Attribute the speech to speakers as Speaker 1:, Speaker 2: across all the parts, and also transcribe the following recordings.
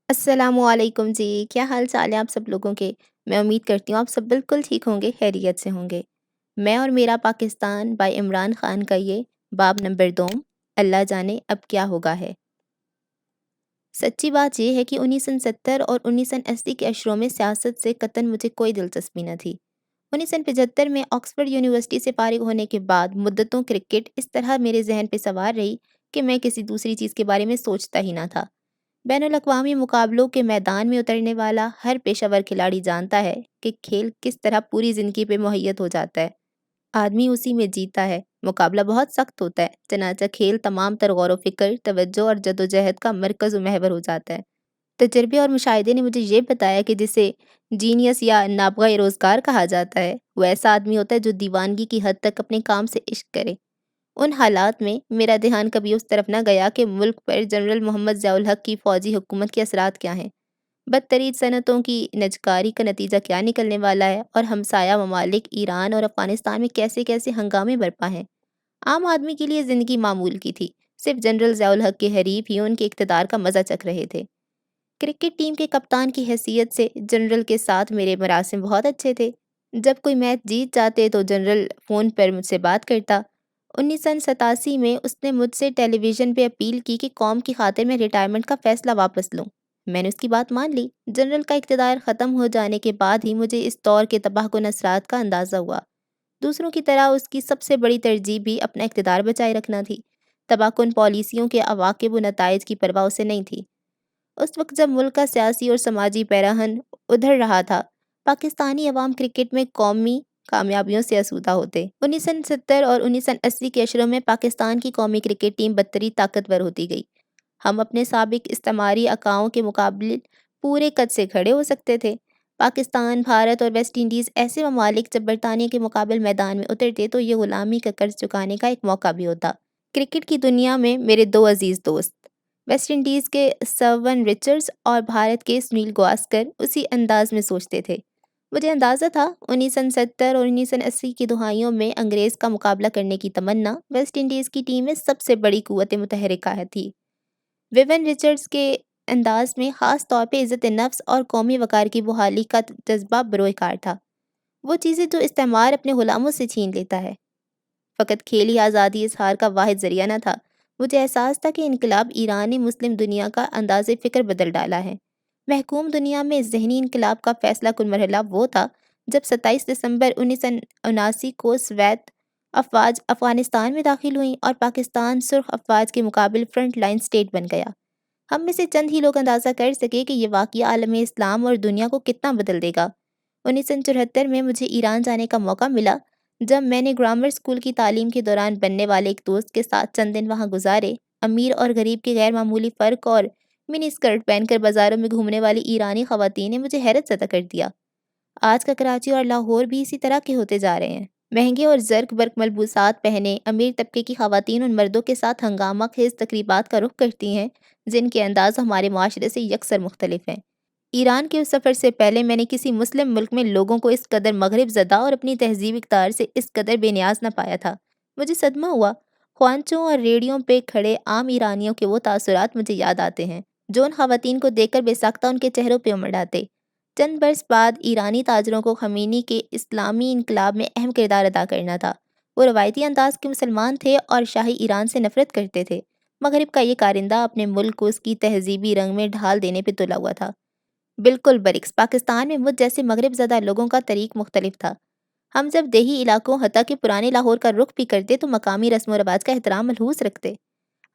Speaker 1: السلام علیکم جی، کیا حال چال ہے آپ سب لوگوں کے؟ میں امید کرتی ہوں آپ سب بالکل ٹھیک ہوں گے، خیریت سے ہوں گے۔ میں اور میرا پاکستان بائی عمران خان کا یہ باب نمبر 2، اللہ جانے اب کیا ہوگا ہے۔ سچی بات یہ ہے کہ 1970 اور 1980 کے اشروں میں سیاست سے قطعاً مجھے کوئی دلچسپی نہ تھی۔ 1975 میں آکسفورڈ یونیورسٹی سے فارغ ہونے کے بعد مدتوں کرکٹ اس طرح میرے ذہن پہ سوار رہی کہ میں کسی دوسری چیز کے بارے میں سوچتا ہی نہ تھا۔ بین الاقوامی مقابلوں کے میدان میں اترنے والا ہر پیشہ ور کھلاڑی جانتا ہے کہ کھیل کس طرح پوری زندگی پہ محیط ہو جاتا ہے۔ آدمی اسی میں جیتا ہے۔ مقابلہ بہت سخت ہوتا ہے، چنانچہ کھیل تمام تر غور و فکر، توجہ اور جدوجہد کا مرکز و محور ہو جاتا ہے۔ تجربے اور مشاہدے نے مجھے یہ بتایا کہ جسے جینیس یا نابغہ روزگار کہا جاتا ہے، وہ ایسا آدمی ہوتا ہے جو دیوانگی کی حد تک اپنے کام سے عشق کرے۔ ان حالات میں میرا دھیان کبھی اس طرف نہ گیا کہ ملک پر جنرل محمد ضیاء الحق کی فوجی حکومت کے اثرات کیا ہیں، بدترین صنعتوں کی نجکاری کا نتیجہ کیا نکلنے والا ہے، اور ہمسایہ ممالک ایران اور افغانستان میں کیسے کیسے ہنگامے برپا ہیں۔ عام آدمی کے لیے زندگی معمول کی تھی، صرف جنرل ضیاء الحق کے حریف ہی ان کے اقتدار کا مزہ چکھ رہے تھے۔ کرکٹ ٹیم کے کپتان کی حیثیت سے جنرل کے ساتھ میرے مراسم بہت اچھے تھے۔ جب کوئی میچ جیت جاتے تو جنرل فون پر مجھ سے بات کرتا۔ 1987 میں اس نے مجھ سے ٹیلی ویژن پہ اپیل کی کہ قوم کی خاطر میں ریٹائرمنٹ کا فیصلہ واپس لوں۔ میں نے اس کی بات مان لی۔ جنرل کا اقتدار ختم ہو جانے کے بعد ہی مجھے اس دور کے تباہ کن اثرات کا اندازہ ہوا۔ دوسروں کی طرح اس کی سب سے بڑی ترجیح بھی اپنا اقتدار بچائے رکھنا تھی۔ تباہ کن پالیسیوں کے عواقب و نتائج کی پرواہ اسے نہیں تھی۔ اس وقت جب ملک کا سیاسی اور سماجی پیراہن ادھر رہا تھا، پاکستانی عوام کرکٹ میں قومی کامیابیوں سے آسودہ ہوتے۔ 1970 اور 1980 کے اشروں میں پاکستان کی قومی کرکٹ ٹیم بدترین طاقتور ہوتی گئی۔ ہم اپنے سابق استعماری آقاؤں کے مقابل پورے قد سے کھڑے ہو سکتے تھے۔ پاکستان، بھارت اور ویسٹ انڈیز ایسے ممالک جب برطانیہ کے مقابل میدان میں اترتے تو یہ غلامی کا قرض چکانے کا ایک موقع بھی ہوتا۔ کرکٹ کی دنیا میں میرے دو عزیز دوست، ویسٹ انڈیز کے سرون رچرڈز اور بھارت کے سنیل گواسکر، اسی انداز میں سوچتے تھے۔ مجھے اندازہ تھا 1970 اور 1980 کی دہائیوں میں انگریز کا مقابلہ کرنے کی تمنا ویسٹ انڈیز کی ٹیم میں سب سے بڑی قوت متحرکہ تھی۔ ویون رچرڈز کے انداز میں خاص طور پہ عزت نفس اور قومی وقار کی بحالی کا جذبہ بروئے کار تھا، وہ چیزیں جو استعمار اپنے غلاموں سے چھین لیتا ہے۔ فقط کھیلی آزادی اظہار کا واحد ذریعہ نہ تھا، مجھے احساس تھا کہ انقلاب ایران نے مسلم دنیا کا انداز فکر بدل ڈالا ہے۔ محکوم دنیا میں ذہنی انقلاب کا فیصلہ کن مرحلہ وہ تھا جب 27 دسمبر 1979 کو سوویت افواج افغانستان میں داخل ہوئیں اور پاکستان سرخ افواج کے مقابل فرنٹ لائن اسٹیٹ بن گیا۔ ہم میں سے چند ہی لوگ اندازہ کر سکے کہ یہ واقعہ عالم اسلام اور دنیا کو کتنا بدل دے گا۔ 1974 میں مجھے ایران جانے کا موقع ملا، جب میں نے گرامر اسکول کی تعلیم کے دوران بننے والے ایک دوست کے ساتھ چند دن وہاں گزارے۔ امیر اور غریب کے غیر معمولی فرق اور منی اسکرٹ پہن کر بازاروں میں گھومنے والی ایرانی خواتین نے مجھے حیرت زدہ کر دیا۔ آج کا کراچی اور لاہور بھی اسی طرح کے ہوتے جا رہے ہیں۔ مہنگے اور زرق برق ملبوسات پہنے امیر طبقے کی خواتین ان مردوں کے ساتھ ہنگامہ خیز تقریبات کا رخ کرتی ہیں جن کے انداز ہمارے معاشرے سے یکسر مختلف ہیں۔ ایران کے اس سفر سے پہلے میں نے کسی مسلم ملک میں لوگوں کو اس قدر مغرب زدہ اور اپنی تہذیب اقدار سے اس قدر بے نیاز نہ پایا تھا۔ مجھے صدمہ ہوا۔ خوانچوں اور ریڑھیوں پہ کھڑے عام ایرانیوں کے وہ تاثرات مجھے یاد آتے ہیں جو ان خواتین کو دیکھ کر بے ساختہ ان کے چہروں پہ امڑ آتے۔ چند برس بعد ایرانی تاجروں کو خمینی کے اسلامی انقلاب میں اہم کردار ادا کرنا تھا۔ وہ روایتی انداز کے مسلمان تھے اور شاہی ایران سے نفرت کرتے تھے۔ مغرب کا یہ کارندہ اپنے ملک کو اس کی تہذیبی رنگ میں ڈھال دینے پہ تلا ہوا تھا۔ بالکل برعکس پاکستان میں مجھ جیسے مغرب زدہ لوگوں کا طریق مختلف تھا۔ ہم جب دیہی علاقوں حتیٰ کہ پرانے لاہور کا رخ بھی کرتے تو مقامی رسم و رواج کا احترام ملحوظ رکھتے۔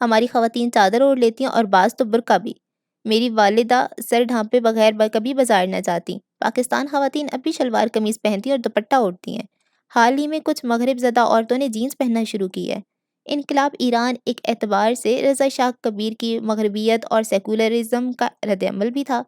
Speaker 1: ہماری خواتین چادر اوڑھ لیتی ہیں اور بعض تو برقع بھی۔ میری والدہ سر ڈھانپے بغیر کبھی بازار نہ جاتی۔ پاکستان خواتین اب بھی شلوار قمیض پہنتی اور دوپٹہ اوڑھتی ہیں۔ حال ہی میں کچھ مغرب زدہ عورتوں نے جینز پہننا شروع کی ہے۔ انقلاب ایران ایک اعتبار سے رضا شاہ کبیر کی مغربیت اور سیکولرزم کا رد عمل بھی تھا۔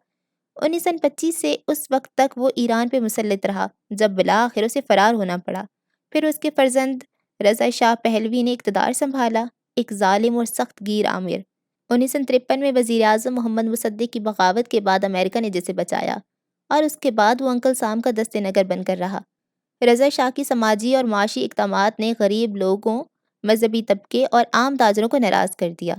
Speaker 1: 1925 سے اس وقت تک وہ ایران پہ مسلط رہا جب بالآخر اسے فرار ہونا پڑا۔ پھر اس کے فرزند رضا شاہ پہلوی نے اقتدار سنبھالا، ایک ظالم اور سخت گیر آمر۔ 1953 میں وزیر اعظم محمد مصدق کی بغاوت کے بعد امریکہ نے جسے بچایا اور اس کے بعد وہ انکل سام کا دست نگر بن کر رہا۔ رضا شاہ کی سماجی اور معاشی اقدامات نے غریب لوگوں، مذہبی طبقے اور عام تاجروں کو ناراض کر دیا۔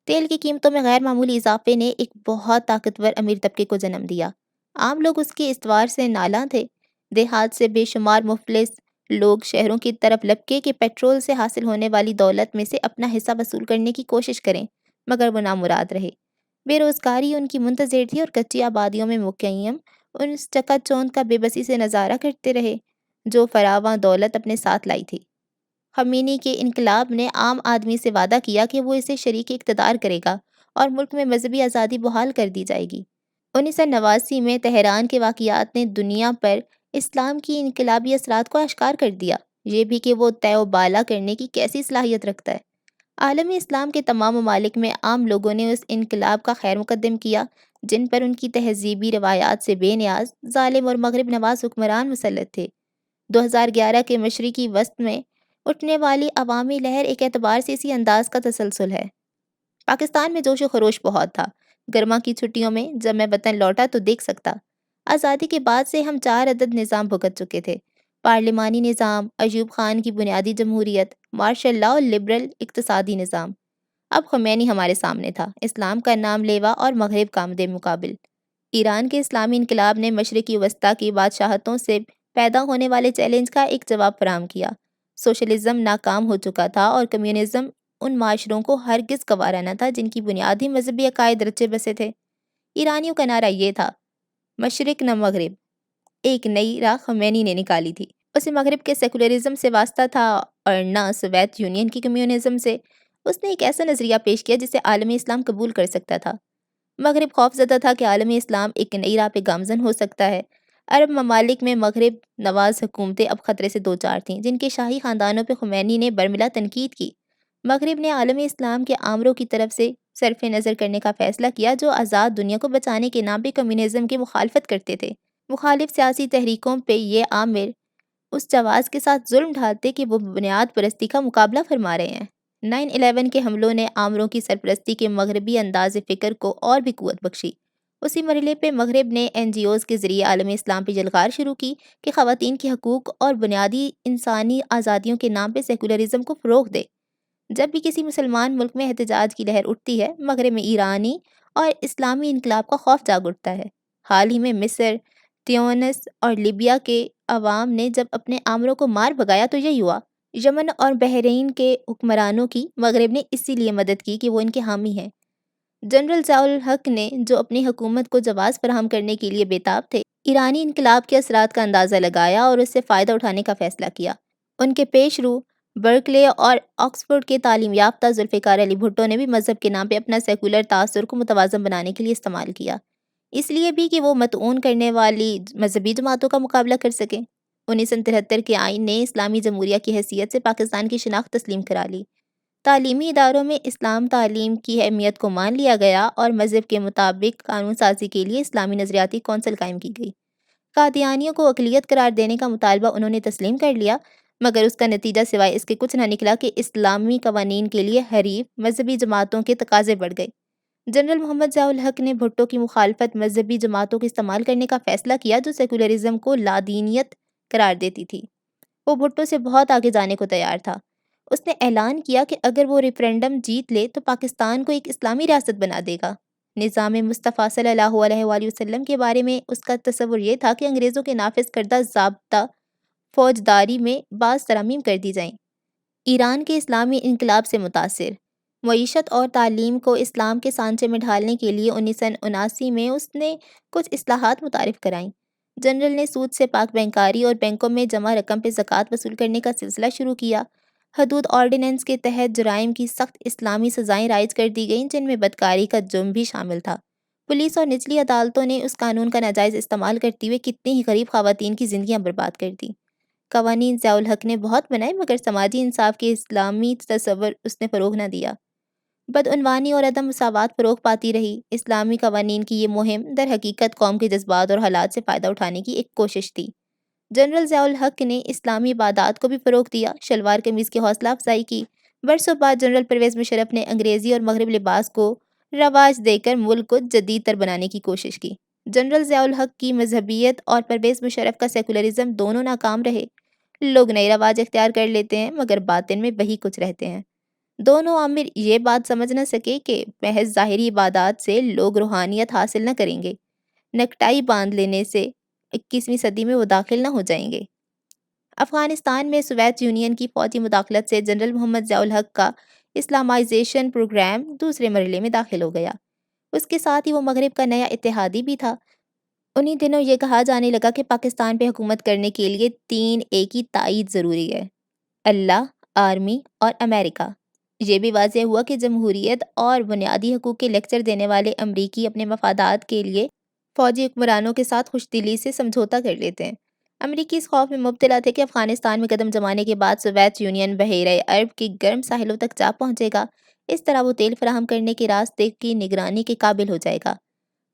Speaker 1: تیل کی قیمتوں میں غیر معمولی اضافے نے ایک بہت طاقتور امیر طبقے کو جنم دیا۔ عام لوگ اس کے استوار سے نالاں تھے۔ دیہات سے بے شمار مفلس لوگ شہروں کی طرف لپکے کہ پیٹرول سے حاصل ہونے والی دولت میں سے اپنا حصہ وصول کرنے کی کوشش کریں، مگر وہ نامراد رہے۔ بے روزگاری ان کی منتظر تھی اور کچی آبادیوں میں مقیم اس چکا چوند کا بے بسی سے نظارہ کرتے رہے جو فراواں دولت اپنے ساتھ لائی تھی۔ خمینی کے انقلاب نے عام آدمی سے وعدہ کیا کہ وہ اسے شریک اقتدار کرے گا اور ملک میں مذہبی آزادی بحال کر دی جائے گی۔ 1989 میں تہران کے واقعات نے دنیا پر اسلام کی انقلابی اثرات کو اشکار کر دیا، یہ بھی کہ وہ طے و بالا کرنے کی کیسی صلاحیت رکھتا ہے۔ عالمی اسلام کے تمام ممالک میں عام لوگوں نے اس انقلاب کا خیر مقدم کیا جن پر ان کی تہذیبی روایات سے بے نیاز، ظالم اور مغرب نواز حکمران مسلط تھے۔ 2011 کے مشرقی وسط میں اٹھنے والی عوامی لہر ایک اعتبار سے اسی انداز کا تسلسل ہے۔ پاکستان میں جوش و خروش بہت تھا۔ گرما کی چھٹیوں میں جب میں وطن لوٹا تو دیکھ سکتا۔ آزادی کے بعد سے ہم 4 عدد نظام بھگت چکے تھے: پارلیمانی نظام، ایوب خان کی بنیادی جمہوریت، مارشل لاء اور لبرل اقتصادی نظام۔ اب خمینی ہمارے سامنے تھا، اسلام کا نام لیوا اور مغرب کا آمد مقابل۔ ایران کے اسلامی انقلاب نے مشرقی وسطی کی بادشاہتوں سے پیدا ہونے والے چیلنج کا ایک جواب فراہم کیا۔ سوشلزم ناکام ہو چکا تھا اور کمیونزم ان معاشروں کو ہرگز گوارا نہ تھا جن کی بنیادی مذہبی عقائد رچے بسے تھے۔ ایرانیوں کا نعرہ یہ تھا: مشرق نہ مغرب۔ ایک نئی راہ خمینی نے نکالی تھی۔ اسے مغرب کے سیکولرزم سے واسطہ تھا اور نہ سوویت یونین کی کمیونزم سے۔ اس نے ایک ایسا نظریہ پیش کیا جسے عالمی اسلام قبول کر سکتا تھا۔ مغرب خوف زدہ تھا کہ عالمی اسلام ایک نئی راہ پہ گامزن ہو سکتا ہے۔ عرب ممالک میں مغرب نواز حکومتیں اب خطرے سے دوچار تھیں جن کے شاہی خاندانوں پہ خمینی نے برملا تنقید کی۔ مغرب نے عالمی اسلام کے آمروں کی طرف سے صرف نظر کرنے کا فیصلہ کیا جو آزاد دنیا کو بچانے کے نام پہ کمیونزم کی مخالفت کرتے تھے۔ مخالف سیاسی تحریکوں پہ یہ آمر اس جواز کے ساتھ ظلم ڈھالتے کہ وہ بنیاد پرستی کا مقابلہ فرما رہے ہیں۔ 9/11 کے حملوں نے آمروں کی سرپرستی کے مغربی انداز فکر کو اور بھی قوت بخشی۔ اسی مرحلے پہ مغرب نے NGOs کے ذریعے عالمی اسلام پہ یلغار شروع کی کہ خواتین کے حقوق اور بنیادی انسانی آزادیوں کے نام پہ سیکولرزم کو فروغ دے۔ جب بھی کسی مسلمان ملک میں احتجاج کی لہر اٹھتی ہے، مغرب میں ایرانی اور اسلامی انقلاب کا خوف جاگ اٹھتا ہے۔ حال ہی میں مصر، تیونس اور لیبیا کے عوام نے جب اپنے آمروں کو مار بھگایا تو یہی ہوا۔ یمن اور بحرین کے حکمرانوں کی مغرب نے اسی لیے مدد کی کہ وہ ان کے حامی ہیں۔ جنرل ضیاء الحق نے جو اپنی حکومت کو جواز فراہم کرنے کے لیے بےتاب تھے، ایرانی انقلاب کے اثرات کا اندازہ لگایا اور اس سے فائدہ اٹھانے کا فیصلہ کیا۔ ان کے پیش رو برکلے اور آکسفورڈ کے تعلیم یافتہ ذوالفقار علی بھٹو نے بھی مذہب کے نام پہ اپنا سیکولر تاثر کو متوازن بنانے کے لیے استعمال کیا، اس لیے بھی کہ وہ مطعون کرنے والی مذہبی جماعتوں کا مقابلہ کر سکیں۔ 1973 کے آئین نے اسلامی جمہوریہ کی حیثیت سے پاکستان کی شناخت تسلیم کرا لی۔ تعلیمی اداروں میں اسلام تعلیم کی اہمیت کو مان لیا گیا اور مذہب کے مطابق قانون سازی کے لیے اسلامی نظریاتی کونسل قائم کی گئی۔ قادیانیوں کو اقلیت قرار دینے کا مطالبہ انہوں نے تسلیم کر لیا، مگر اس کا نتیجہ سوائے اس کے کچھ نہ نکلا کہ اسلامی قوانین کے لیے حریف مذہبی جماعتوں کے تقاضے بڑھ گئے۔ جنرل محمد ضیاء الحق نے بھٹو کی مخالفت مذہبی جماعتوں کو استعمال کرنے کا فیصلہ کیا جو سیکولرزم کو لادینیت قرار دیتی تھی۔ وہ بھٹو سے بہت آگے جانے کو تیار تھا۔ اس نے اعلان کیا کہ اگر وہ ریفرینڈم جیت لے تو پاکستان کو ایک اسلامی ریاست بنا دے گا۔ نظام مصطفیٰ صلی اللہ علیہ وآلہ وسلم کے بارے میں اس کا تصور یہ تھا کہ انگریزوں کے نافذ کردہ ضابطہ فوجداری میں بعض ترامیم کر دی جائیں۔ ایران کے اسلامی انقلاب سے متاثر معیشت اور تعلیم کو اسلام کے سانچے میں ڈھالنے کے لیے 1979 میں اس نے کچھ اصلاحات متعارف کرائیں۔ جنرل نے سود سے پاک بینکاری اور بینکوں میں جمع رقم پہ زکوٰۃ وصول کرنے کا سلسلہ شروع کیا۔ حدود آرڈیننس کے تحت جرائم کی سخت اسلامی سزائیں رائج کر دی گئیں جن میں بدکاری کا جرم بھی شامل تھا۔ پولیس اور نچلی عدالتوں نے اس قانون کا ناجائز استعمال کرتے ہوئے کتنی ہی غریب خواتین کی زندگیاں برباد کر دیں۔ قوانین ضیاء الحق نے بہت بنائے مگر سماجی انصاف کے اسلامی تصور اس نے فروغ نہ دیا۔ بدعنوانی اور عدم مساوات فروغ پاتی رہی۔ اسلامی قوانین کی یہ مہم در حقیقت قوم کے جذبات اور حالات سے فائدہ اٹھانے کی ایک کوشش تھی۔ جنرل ضیاء الحق نے اسلامی عبادات کو بھی فروغ دیا، شلوار قمیض کی حوصلہ افزائی کی۔ برسوں بعد جنرل پرویز مشرف نے انگریزی اور مغرب لباس کو رواج دے کر ملک کو جدید تر بنانے کی کوشش کی۔ جنرل ضیاء الحق کی مذہبیت اور پرویز مشرف کا سیکولرزم دونوں ناکام رہے۔ لوگ نئے رواج اختیار کر لیتے ہیں مگر باطن میں وہی کچھ رہتے ہیں۔ دونوں عامر یہ بات سمجھ نہ سکے کہ محض ظاہری عبادات سے لوگ روحانیت حاصل نہ کریں گے، نکٹائی باندھ لینے سے 21ویں صدی میں وہ داخل نہ ہو جائیں گے۔ افغانستان میں سوویت یونین کی فوجی مداخلت سے جنرل محمد ضیاء الحق کا اسلامائزیشن پروگرام دوسرے مرحلے میں داخل ہو گیا۔ اس کے ساتھ ہی وہ مغرب کا نیا اتحادی بھی تھا۔ انہی دنوں یہ کہا جانے لگا کہ پاکستان پہ حکومت کرنے کے لیے 3 کی تائید ضروری ہے: اللہ، آرمی اور امریکہ۔ یہ بھی واضح ہوا کہ جمہوریت اور بنیادی حقوق کے لیکچر دینے والے امریکی اپنے مفادات کے لیے فوجی حکمرانوں کے ساتھ خوش دلی سے سمجھوتا کر لیتے ہیں۔ امریکی اس خوف میں مبتلا تھے کہ افغانستان میں قدم جمانے کے بعد سوویت یونین بحیرہ عرب کے گرم ساحلوں تک جا پہنچے گا، اس طرح وہ تیل فراہم کرنے کے راستے کی نگرانی کے قابل ہو جائے گا۔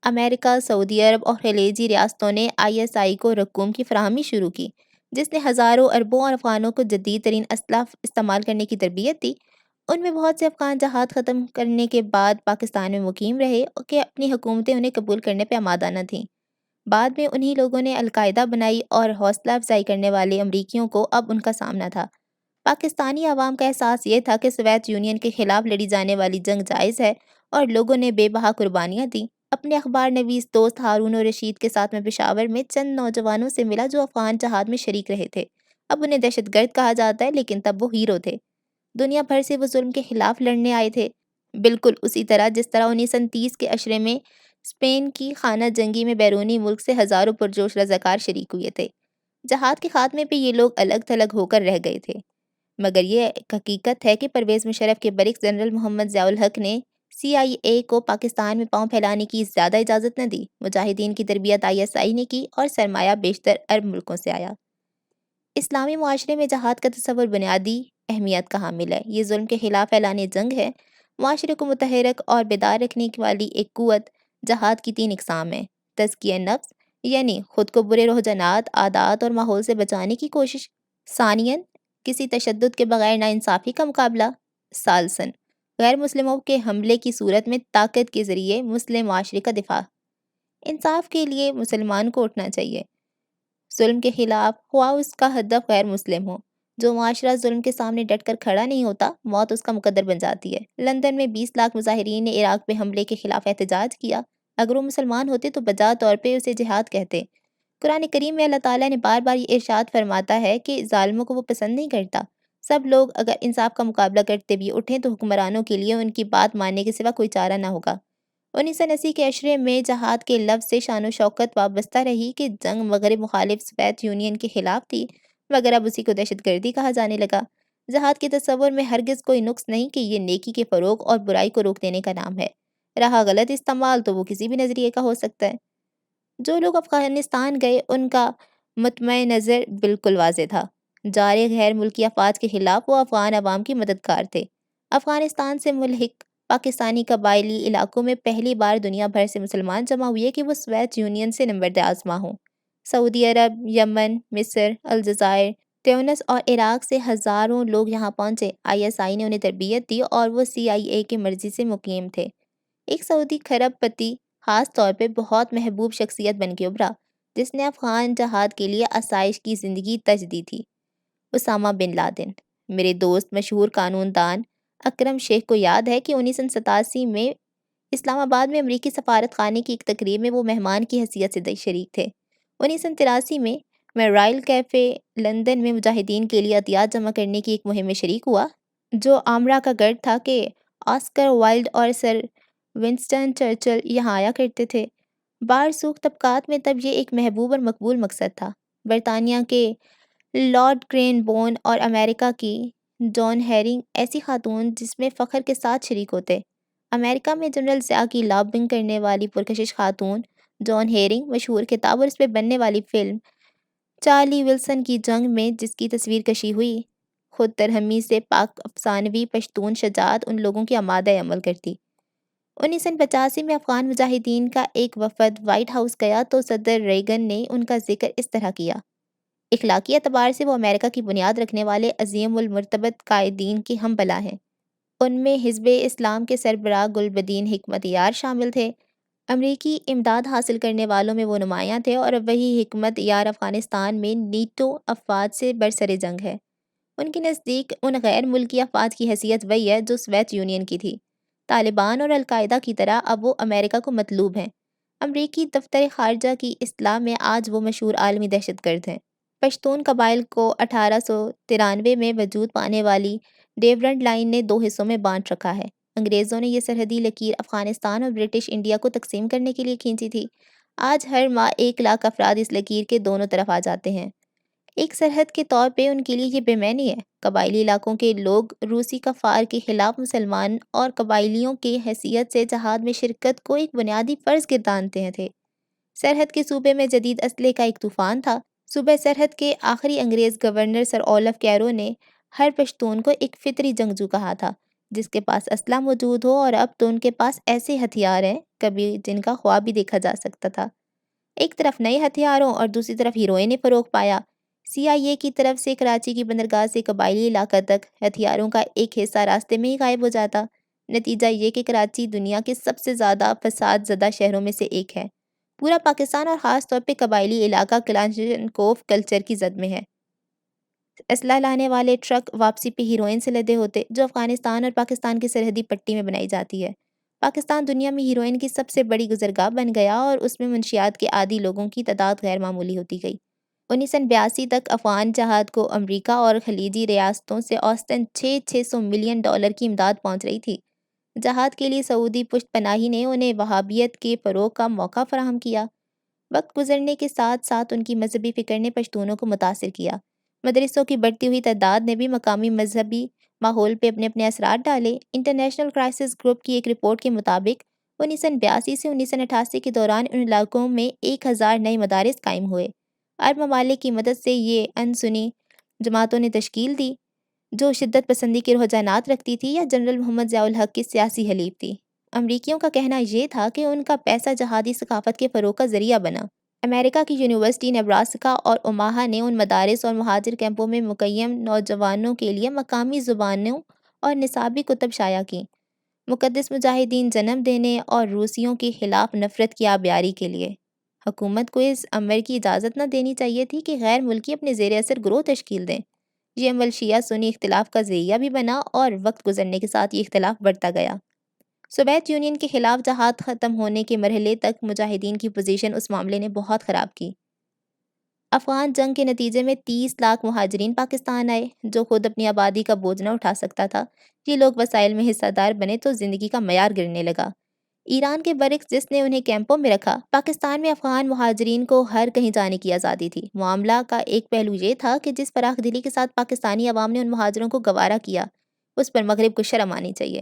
Speaker 1: امریکہ، سعودی عرب اور خلیجی ریاستوں نے ISI کو رقوم کی فراہمی شروع کی، جس نے ہزاروں اربوں اور افغانوں کو جدید ترین اسلحہ استعمال کرنے کی تربیت دی۔ ان میں بہت سے افغان جہاد ختم کرنے کے بعد پاکستان میں مقیم رہے کہ اپنی حکومتیں انہیں قبول کرنے پہ آمادہ نہ تھیں۔ بعد میں انہی لوگوں نے القاعدہ بنائی اور حوصلہ افزائی کرنے والے امریکیوں کو اب ان کا سامنا تھا۔ پاکستانی عوام کا احساس یہ تھا کہ سوویت یونین کے خلاف لڑی جانے والی جنگ جائز ہے اور لوگوں نے بے بہا قربانیاں دیں۔ اپنے اخبار نویس دوست ہارون رشید کے ساتھ میں پشاور میں چند نوجوانوں سے ملا جو افغان جہاد میں شریک رہے تھے۔ اب انہیں دہشت گرد کہا جاتا ہے، لیکن تب وہ ہیرو تھے۔ دنیا بھر سے وہ ظلم کے خلاف لڑنے آئے تھے، بالکل اسی طرح جس طرح 1930 کے عشرے میں اسپین کی خانہ جنگی میں بیرونی ملک سے ہزاروں پرجوش رضاکار شریک ہوئے تھے۔ جہاد کے خاتمے پہ یہ لوگ الگ تھلگ ہو کر رہ گئے تھے، مگر یہ ایک حقیقت ہے کہ پرویز مشرف کے برعکس جنرل محمد ضیاء الحق نے CIA کو پاکستان میں پاؤں پھیلانے کی زیادہ اجازت نہ دی۔ مجاہدین کی تربیت ISI نے کی اور سرمایہ بیشتر عرب ملکوں سے آیا۔ اسلامی معاشرے میں جہاد کا تصور بنیادی اہمیت کا حامل ہے۔ یہ ظلم کے خلاف اعلان جنگ ہے۔ معاشرے کو متحرک اور بیدار رکھنے والی ایک قوت۔ جہاد کی 3 اقسام ہیں: تزکیہ نفس، یعنی خود کو برے رجحانات، عادات اور ماحول سے بچانے کی کوشش۔ ثانیاً، کسی تشدد کے بغیر ناانصافی کا مقابلہ۔ ثالثاً، غیر مسلموں کے حملے کی صورت میں طاقت کے ذریعے مسلم معاشرے کا دفاع۔ انصاف کے لیے مسلمان کو اٹھنا چاہیے، ظلم کے خلاف، خواہ اس کا ہدف غیر مسلم ہو۔ جو معاشرہ ظلم کے سامنے ڈٹ کر کھڑا نہیں ہوتا، موت اس کا مقدر بن جاتی ہے۔ لندن میں 20 لاکھ مظاہرین نے عراق پہ حملے کے خلاف احتجاج کیا۔ اگر وہ مسلمان ہوتے تو بجا طور پہ اسے جہاد کہتے۔ قرآن کریم میں اللہ تعالیٰ نے بار بار یہ ارشاد فرماتا ہے کہ ظالموں کو وہ پسند نہیں کرتا۔ سب لوگ اگر انصاف کا مقابلہ کرتے بھی اٹھیں تو حکمرانوں کے لیے ان کی بات ماننے کے سوا کوئی چارہ نہ ہوگا۔ 1980 کے عشرے میں جہاد کے لفظ سے شان و شوکت وابستہ رہی کہ جنگ مغرب مخالف سوویت یونین کے خلاف تھی، مگر اب اسی کو دہشت گردی کہا جانے لگا۔ جہاد کے تصور میں ہرگز کوئی نقص نہیں کہ یہ نیکی کے فروغ اور برائی کو روک دینے کا نام ہے۔ رہا غلط استعمال تو وہ کسی بھی نظریے کا ہو سکتا ہے۔ جو لوگ افغانستان گئے ان کا مطمع نظر بالکل واضح تھا۔ جارے غیر ملکی افواج کے خلاف وہ افغان عوام کی مددگار تھے۔ افغانستان سے ملحق پاکستانی قبائلی علاقوں میں پہلی بار دنیا بھر سے مسلمان جمع ہوئے کہ وہ سوویت یونین سے نبرد آزما ہوں۔ سعودی عرب، یمن، مصر، الجزائر، تیونس اور عراق سے ہزاروں لوگ یہاں پہنچے۔ ISI نے انہیں تربیت دی اور وہ CIA کی مرضی سے مقیم تھے۔ ایک سعودی کھرب پتی خاص طور پہ بہت محبوب شخصیت بن کے ابھرا، جس نے افغان جہاد کے لیے آسائش کی زندگی تج دی تھی: اسامہ بن لادن۔ میرے دوست مشہور قانون دان اکرم شیخ کو یاد ہے کہ 1987 میں اسلام آباد میں امریکی سفارت خانے کی ایک تقریب میں وہ مہمان کی حیثیت سے شریک تھے۔ 1983 میں رائل کیفے لندن میں مجاہدین کے لیے عطیات جمع کرنے کی ایک مہم میں شریک ہوا، جو آمرا کا گرد تھا کہ آسکر وائلڈ اور سر ونسٹن چرچل یہاں آیا کرتے تھے۔ بارسوخ طبقات میں تب یہ ایک محبوب اور مقبول مقصد تھا۔ برطانیہ کے لارڈ کرین بون اور امریکہ کی جان ہیرنگ ایسی خاتون جس میں فخر کے ساتھ شریک ہوتے۔ امریکہ میں جنرل ضیاء کی لابنگ کرنے والی پرکشش خاتون جان ہیرنگ، مشہور کتاب اور اس پہ بننے والی فلم چارلی ولسن کی جنگ میں جس کی تصویر کشی ہوئی، خود ترہمی سے پاک افسانوی پشتون شجاعت ان لوگوں کی آمادہ عمل کرتی۔ 1985 میں افغان مجاہدین کا ایک وفد وائٹ ہاؤس گیا تو صدر ریگن نے ان کا ذکر اس طرح کیا: اخلاقی اعتبار سے وہ امریکہ کی بنیاد رکھنے والے عظیم المرتبت قائدین کی ہم بلا ہیں۔ ان میں حزب اسلام کے سربراہ گل بدین حکمت یار شامل تھے۔ امریکی امداد حاصل کرنے والوں میں وہ نمایاں تھے اور اب وہی حکمت یار افغانستان میں نیٹو افواج سے برسر جنگ ہے۔ ان کے نزدیک ان غیر ملکی افواج کی حیثیت وہی ہے جو سوویت یونین کی تھی۔ طالبان اور القاعدہ کی طرح اب وہ امریکہ کو مطلوب ہیں۔ امریکی دفتر خارجہ کی اصطلاح میں آج وہ مشہور عالمی دہشت گرد ہیں۔ پشتون قبائل کو 1893 میں وجود پانے والی ڈیورنٹ لائن نے دو حصوں میں بانٹ رکھا ہے۔ انگریزوں نے یہ سرحدی لکیر افغانستان اور برٹش انڈیا کو تقسیم کرنے کے لیے کھینچی تھی۔ آج ہر ماہ 1 لاکھ افراد اس لکیر کے دونوں طرف آ جاتے ہیں۔ ایک سرحد کے طور پہ ان کے لیے یہ بے معنی ہے۔ قبائلی علاقوں کے لوگ روسی کفار کے خلاف مسلمان اور قبائلیوں کی حیثیت سے جہاد میں شرکت کو ایک بنیادی فرض گردانتے تھے۔ سرحد کے صوبے میں جدید اسلحے کا ایک طوفان تھا۔ صوبہ سرحد کے آخری انگریز گورنر سر اولف کیرو نے ہر پشتون کو ایک فطری جنگجو کہا تھا جس کے پاس اسلحہ موجود ہو، اور اب تو ان کے پاس ایسے ہتھیار ہیں کبھی جن کا خواب بھی دیکھا جا سکتا تھا۔ ایک طرف نئے ہتھیاروں اور دوسری طرف ہیروئن نے فروغ پایا۔ سی آئی اے کی طرف سے کراچی کی بندرگاہ سے قبائلی علاقہ تک ہتھیاروں کا ایک حصہ راستے میں ہی غائب ہو جاتا۔ نتیجہ یہ کہ کراچی دنیا کے سب سے زیادہ فساد زدہ شہروں میں سے ایک ہے۔ پورا پاکستان اور خاص طور پہ قبائلی علاقہ کلاشنکوف کلچر کی زد میں ہے۔ اسلحہ لانے والے ٹرک واپسی پہ ہیروئن سے لدے ہوتے جو افغانستان اور پاکستان کی سرحدی پٹی میں بنائی جاتی ہے۔ پاکستان دنیا میں ہیروئن کی سب سے بڑی گزرگاہ بن گیا اور اس میں منشیات کے عادی لوگوں کی تعداد غیر معمولی ہوتی گئی۔ 1982 تک افغان جہاد کو امریکہ اور خلیجی ریاستوں سے اوسطاً 600 ملین ڈالر کی امداد پہنچ رہی تھی۔ جہاد کے لیے سعودی پشت پناہی نے انہیں وہابیت کے فروغ کا موقع فراہم کیا۔ وقت گزرنے کے ساتھ ساتھ ان کی مذہبی فکر نے پشتونوں کو متاثر کیا۔ مدرسوں کی بڑھتی ہوئی تعداد نے بھی مقامی مذہبی ماحول پہ اپنے اپنے اثرات ڈالے۔ انٹرنیشنل کرائسس گروپ کی ایک رپورٹ کے مطابق 1982 سے 1988 کے دوران ان علاقوں میں 1000 نئے مدارس قائم ہوئے۔ عرب ممالک کی مدد سے یہ ان سنی جماعتوں نے تشکیل دی جو شدت پسندی کے رجحانات رکھتی تھی یا جنرل محمد ضیاء الحق کی سیاسی حلیف تھی۔ امریکیوں کا کہنا یہ تھا کہ ان کا پیسہ جہادی ثقافت کے فروغ کا ذریعہ بنا۔ امریکہ کی یونیورسٹی نیبراسکا اور اوماہا نے ان مدارس اور مہاجر کیمپوں میں مقیم نوجوانوں کے لیے مقامی زبانوں اور نصابی کتب شائع کیں، مقدس مجاہدین جنم دینے اور روسیوں کے خلاف نفرت کی آبیاری کے لیے۔ حکومت کو اس عمل کی اجازت نہ دینی چاہیے تھی کہ غیر ملکی اپنے زیر اثر گروہ تشکیل دیں۔ یہ عمل شیعہ سنی اختلاف کا ذریعہ بھی بنا اور وقت گزرنے کے ساتھ یہ اختلاف بڑھتا گیا۔ سوویت یونین کے خلاف جہاد ختم ہونے کے مرحلے تک مجاہدین کی پوزیشن اس معاملے نے بہت خراب کی۔ افغان جنگ کے نتیجے میں 30 لاکھ مہاجرین پاکستان آئے جو خود اپنی آبادی کا بوجھ نہ اٹھا سکتا تھا۔ یہ لوگ وسائل میں حصہ دار بنے تو زندگی کا معیار گرنے لگا۔ ایران کے برعکس جس نے انہیں کیمپوں میں رکھا، پاکستان میں افغان مہاجرین کو ہر کہیں جانے کی آزادی تھی۔ معاملہ کا ایک پہلو یہ تھا کہ جس فراخ دلی کے ساتھ پاکستانی عوام نے ان مہاجروں کو گوارا کیا اس پر مغرب کو شرم آنی چاہیے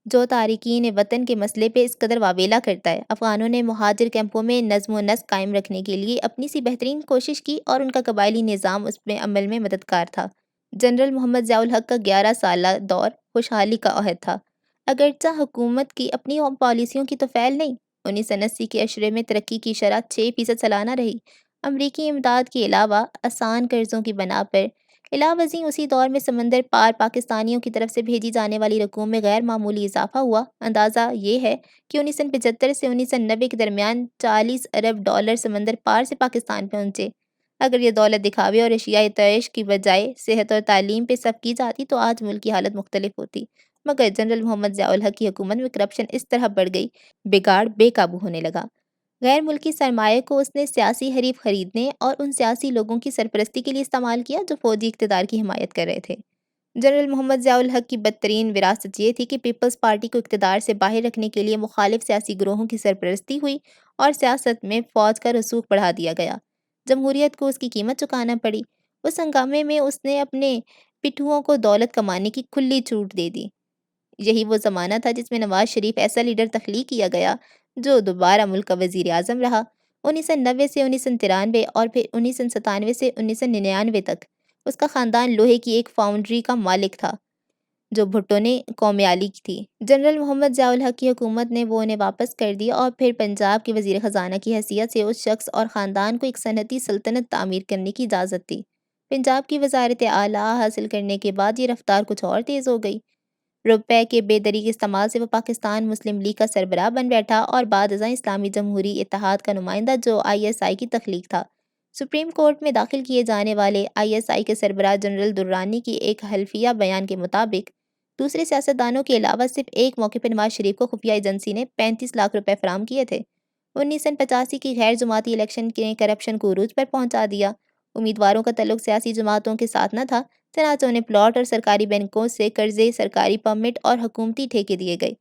Speaker 1: جو تارکین وطن کے مسئلے پہ اس قدر واویلا کرتا ہے۔ افغانوں نے مہاجر کیمپوں میں نظم و نسق قائم رکھنے کے لیے اپنی سی بہترین کوشش کی اور ان کا قبائلی نظام اس میں عمل میں مددگار تھا۔ جنرل محمد ضیاء الحق کا 11 سالہ دور خوشحالی کا عہد تھا، اگرچہ حکومت کی اپنی پالیسیوں کی تو فعل نہیں۔ 1980 کے عشرے میں ترقی کی شرح 6% سالانہ رہی۔ امریکی امداد کے علاوہ آسان قرضوں کی بنا پر علاوہ ازیں اسی دور میں سمندر پار پاکستانیوں کی طرف سے بھیجی جانے والی رقوم میں غیر معمولی اضافہ ہوا۔ اندازہ یہ ہے کہ 1975 سے 1990 کے درمیان 40 ارب ڈالر سمندر پار سے پاکستان پہنچے۔ اگر یہ دولت دکھاوے اور اشیاء تعیش کی بجائے صحت اور تعلیم پہ صرف کی جاتی تو آج ملک کی حالت مختلف ہوتی، مگر جنرل محمد ضیاء الحق کی حکومت میں کرپشن اس طرح بڑھ گئی، بگاڑ بے قابو ہونے لگا۔ غیر ملکی سرمایہ کو اس نے سیاسی حریف خریدنے اور ان سیاسی لوگوں کی سرپرستی کے لیے استعمال کیا جو فوجی اقتدار کی حمایت کر رہے تھے۔ جنرل محمد ضیاء الحق کی بدترین وراثت یہ تھی کہ پیپلز پارٹی کو اقتدار سے باہر رکھنے کے لیے مخالف سیاسی گروہوں کی سرپرستی ہوئی اور سیاست میں فوج کا رسوخ بڑھا دیا گیا۔ جمہوریت کو اس کی قیمت چکانا پڑی۔ اس ہنگامے میں اس نے اپنے پٹھوؤں کو دولت کمانے کی کھلی چھوٹ دے دی۔ یہی وہ زمانہ تھا جس میں نواز شریف ایسا لیڈر تخلیق کیا گیا جو دوبارہ ملک کا وزیر اعظم رہا۔ 1990 سے 1993 اور پھر 1997 سے 1999 تک اس کا خاندان لوہے کی ایک فاؤنڈری کا مالک تھا جو بھٹو نے قومیالی کی تھی۔ جنرل محمد ضیاء الحق کی حکومت نے وہ انہیں واپس کر دیا اور پھر پنجاب کے وزیر خزانہ کی حیثیت سے اس شخص اور خاندان کو ایک صنعتی سلطنت تعمیر کرنے کی اجازت دی۔ پنجاب کی وزارت اعلیٰ حاصل کرنے کے بعد یہ رفتار کچھ اور تیز ہو گئی۔ روپے کے بے دریغ استعمال سے وہ پاکستان مسلم لیگ کا سربراہ بن بیٹھا اور بعد ازاں اسلامی جمہوری اتحاد کا نمائندہ جو ISI کی تخلیق تھا۔ سپریم کورٹ میں داخل کیے جانے والے ISI کے سربراہ جنرل درانی کی ایک حلفیہ بیان کے مطابق دوسرے سیاستدانوں کے علاوہ صرف ایک موقع پر نواز شریف کو خفیہ ایجنسی نے 35 لاکھ روپے فراہم کیے تھے۔ 1985 کی غیر جماعتی الیکشن کے کرپشن کو عروج پر پہنچا دیا۔ امیدواروں کا تعلق سیاسی جماعتوں کے ساتھ نہ تھا، چنانچہ انہیں پلاٹ اور سرکاری بینکوں سے قرضے، سرکاری پرمٹ اور حکومتی ٹھیکے دیے گئے۔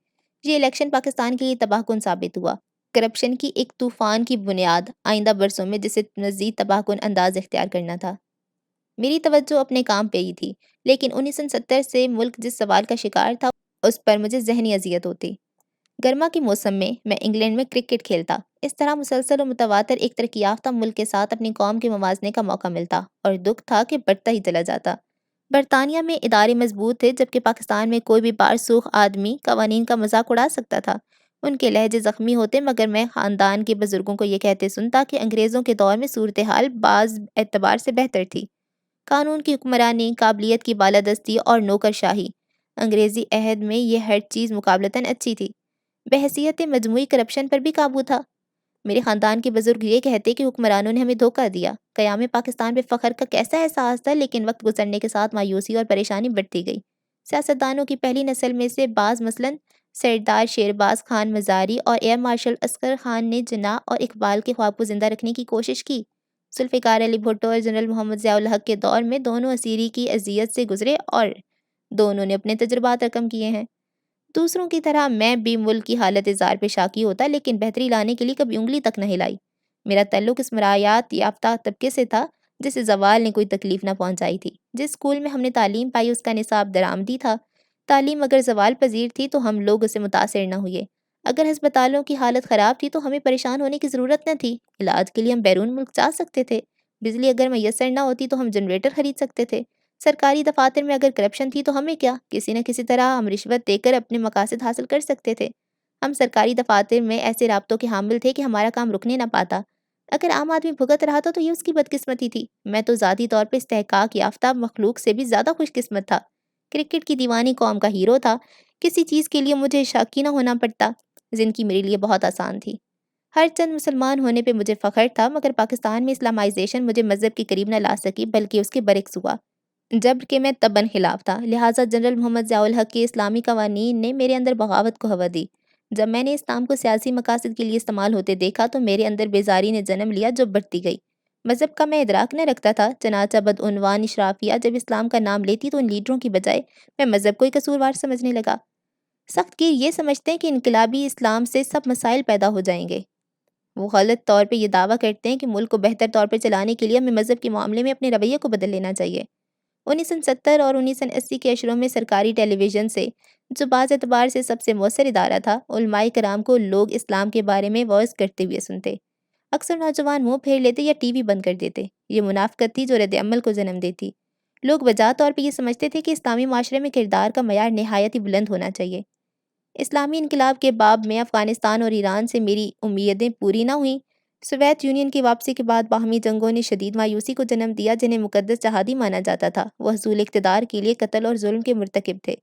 Speaker 1: یہ الیکشن پاکستان کے لیے تباہ کن ثابت ہوا۔ کرپشن کی ایک طوفان کی بنیاد آئندہ برسوں میں جسے مزید تباہ کن انداز اختیار کرنا تھا۔ میری توجہ اپنے کام پہ ہی تھی، لیکن 1970 سے ملک جس سوال کا شکار تھا اس پر مجھے ذہنی اذیت ہوتی۔ گرما کے موسم میں انگلینڈ میں کرکٹ کھیلتا۔ اس طرح مسلسل و متواتر ایک ترقی یافتہ ملک کے ساتھ اپنی قوم کے موازنے کا موقع ملتا، اور دکھ تھا کہ بڑھتا ہی چلا جاتا۔ برطانیہ میں ادارے مضبوط تھے، جبکہ پاکستان میں کوئی بھی بارسوخ آدمی قوانین کا مذاق اڑا سکتا تھا۔ ان کے لہجے زخمی ہوتے، مگر میں خاندان کے بزرگوں کو یہ کہتے سنتا کہ انگریزوں کے دور میں صورتحال بعض اعتبار سے بہتر تھی۔ قانون کی حکمرانی، قابلیت کی بالادستی اور نوکرشاہی، انگریزی عہد میں یہ ہر چیز مقابلتاً اچھی تھی۔ بحیثیت مجموعی کرپشن پر بھی قابو تھا۔ میرے خاندان کے بزرگ یہ کہتے کہ حکمرانوں نے ہمیں دھوکہ دیا۔ قیام پاکستان پہ فخر کا کیسا احساس تھا، لیکن وقت گزرنے کے ساتھ مایوسی اور پریشانی بڑھتی گئی۔ سیاستدانوں کی پہلی نسل میں سے بعض، مثلاً سردار شیرباز خان مزاری اور ایئر مارشل اصغر خان نے جناح اور اقبال کے خواب کو زندہ رکھنے کی کوشش کی۔ ذوالفقار علی بھٹو اور جنرل محمد ضیاء الحق کے دور میں دونوں اسیری کی اذیت سے گزرے اور دونوں نے اپنے تجربات رقم کیے ہیں۔ دوسروں کی طرح میں بھی ملک کی حالت زار پہ شاکی ہوتا، لیکن بہتری لانے کے لیے کبھی انگلی تک نہ ہلائی۔ میرا تعلق اس مراعات یافتہ طبقے سے تھا جسے زوال نے کوئی تکلیف نہ پہنچائی تھی۔ جس اسکول میں ہم نے تعلیم پائی اس کا نصاب درآمدی تھا۔ تعلیم اگر زوال پذیر تھی تو ہم لوگ اسے متاثر نہ ہوئے۔ اگر ہسپتالوں کی حالت خراب تھی تو ہمیں پریشان ہونے کی ضرورت نہ تھی۔ علاج کے لیے ہم بیرون ملک جا سکتے تھے۔ بجلی اگر میسر نہ ہوتی تو ہم جنریٹر خرید سکتے تھے۔ سرکاری دفاتر میں اگر کرپشن تھی تو ہمیں کیا، کسی نہ کسی طرح ہم رشوت دے کر اپنے مقاصد حاصل کر سکتے تھے۔ ہم سرکاری دفاتر میں ایسے رابطوں کے حامل تھے کہ ہمارا کام رکنے نہ پاتا۔ اگر عام آدمی بھگت رہا تھا تو یہ اس کی بدقسمتی تھی۔ میں تو ذاتی طور پہ استحقاق یافتہ مخلوق سے بھی زیادہ خوش قسمت تھا۔ کرکٹ کی دیوانی قوم کا ہیرو تھا۔ کسی چیز کے لیے مجھے شاکی نہ ہونا پڑتا۔ زندگی میرے لیے بہت آسان تھی۔ ہر چند مسلمان ہونے پہ مجھے فخر تھا، مگر پاکستان میں اسلامائزیشن مجھے مذہب کے قریب نہ لا سکی، بلکہ اس کے برعکس ہوا۔ جبر کہ میں تباً خلاف تھا، لہٰذا جنرل محمد ضیاء الحق کے اسلامی قوانین نے میرے اندر بغاوت کو ہوا دی۔ جب میں نے اسلام کو سیاسی مقاصد کے لیے استعمال ہوتے دیکھا تو میرے اندر بیزاری نے جنم لیا جو بڑھتی گئی۔ مذہب کا میں ادراک نہ رکھتا تھا، چنانچہ بدعنوان اشرافیہ جب اسلام کا نام لیتی تو ان لیڈروں کی بجائے میں مذہب کو ہی قصوروار سمجھنے لگا۔ سخت گیر یہ سمجھتے ہیں کہ انقلابی اسلام سے سب مسائل پیدا ہو جائیں گے۔ وہ غلط طور پہ یہ دعویٰ کرتے ہیں کہ ملک کو بہتر طور پہ چلانے کے لیے ہمیں مذہب کے معاملے میں اپنے رویے کو بدل لینا چاہیے۔ 1970 اور 1980 کے اشروں میں سرکاری ٹیلی ویژن سے، جو بعض اعتبار سے سب سے مؤثر ادارہ تھا، علماء کرام کو لوگ اسلام کے بارے میں وعظ کرتے ہوئے سنتے۔ اکثر نوجوان منہ پھیر لیتے یا ٹی وی بند کر دیتے۔ یہ منافقت تھی جو رد عمل کو جنم دیتی۔ لوگ بجا طور پہ یہ سمجھتے تھے کہ اسلامی معاشرے میں کردار کا معیار نہایت ہی بلند ہونا چاہیے۔ اسلامی انقلاب کے باب میں افغانستان اور ایران سے میری امیدیں پوری نہ ہوئیں۔ سوویت یونین کی واپسی کے بعد باہمی جنگوں نے شدید مایوسی کو جنم دیا، جنہیں مقدس جہادی مانا جاتا تھا۔ وہ حصول اقتدار کے لیے قتل اور ظلم کے مرتکب تھے۔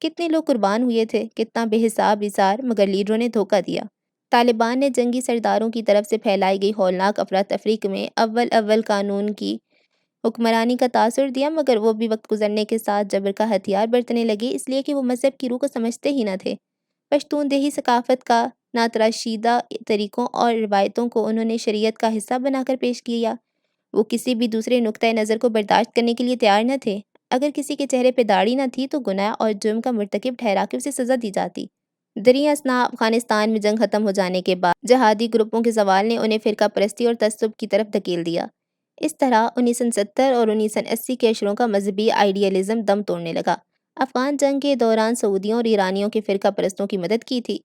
Speaker 1: کتنے لوگ قربان ہوئے تھے، کتنا بے حساب اثار، مگر لیڈروں نے دھوکہ دیا۔ طالبان نے جنگی سرداروں کی طرف سے پھیلائی گئی ہولناک افراتفری میں اول قانون کی حکمرانی کا تاثر دیا، مگر وہ بھی وقت گزرنے کے ساتھ جبر کا ہتھیار برتنے لگے، اس لیے کہ وہ مذہب کی روح کو سمجھتے ہی نہ تھے۔ پشتون دیہی ثقافت کا ناتراشیدہ طریقوں اور روایتوں کو انہوں نے شریعت کا حصہ بنا کر پیش کیا۔ وہ کسی بھی دوسرے نقطۂ نظر کو برداشت کرنے کے لیے تیار نہ تھے۔ اگر کسی کے چہرے پہ داڑھی نہ تھی تو گناہ اور جرم کا مرتکب ٹھہرا کے اسے سزا دی جاتی۔ دریں اثنا افغانستان میں جنگ ختم ہو جانے کے بعد جہادی گروپوں کے زوال نے انہیں فرقہ پرستی اور تعصب کی طرف دھکیل دیا۔ اس طرح 1970 اور 1980 کے اشروں کا مذہبی آئیڈیالزم دم توڑنے لگا۔ افغان جنگ کے دوران سعودیوں اور ایرانیوں کے فرقہ پرستوں کی مدد کی تھی۔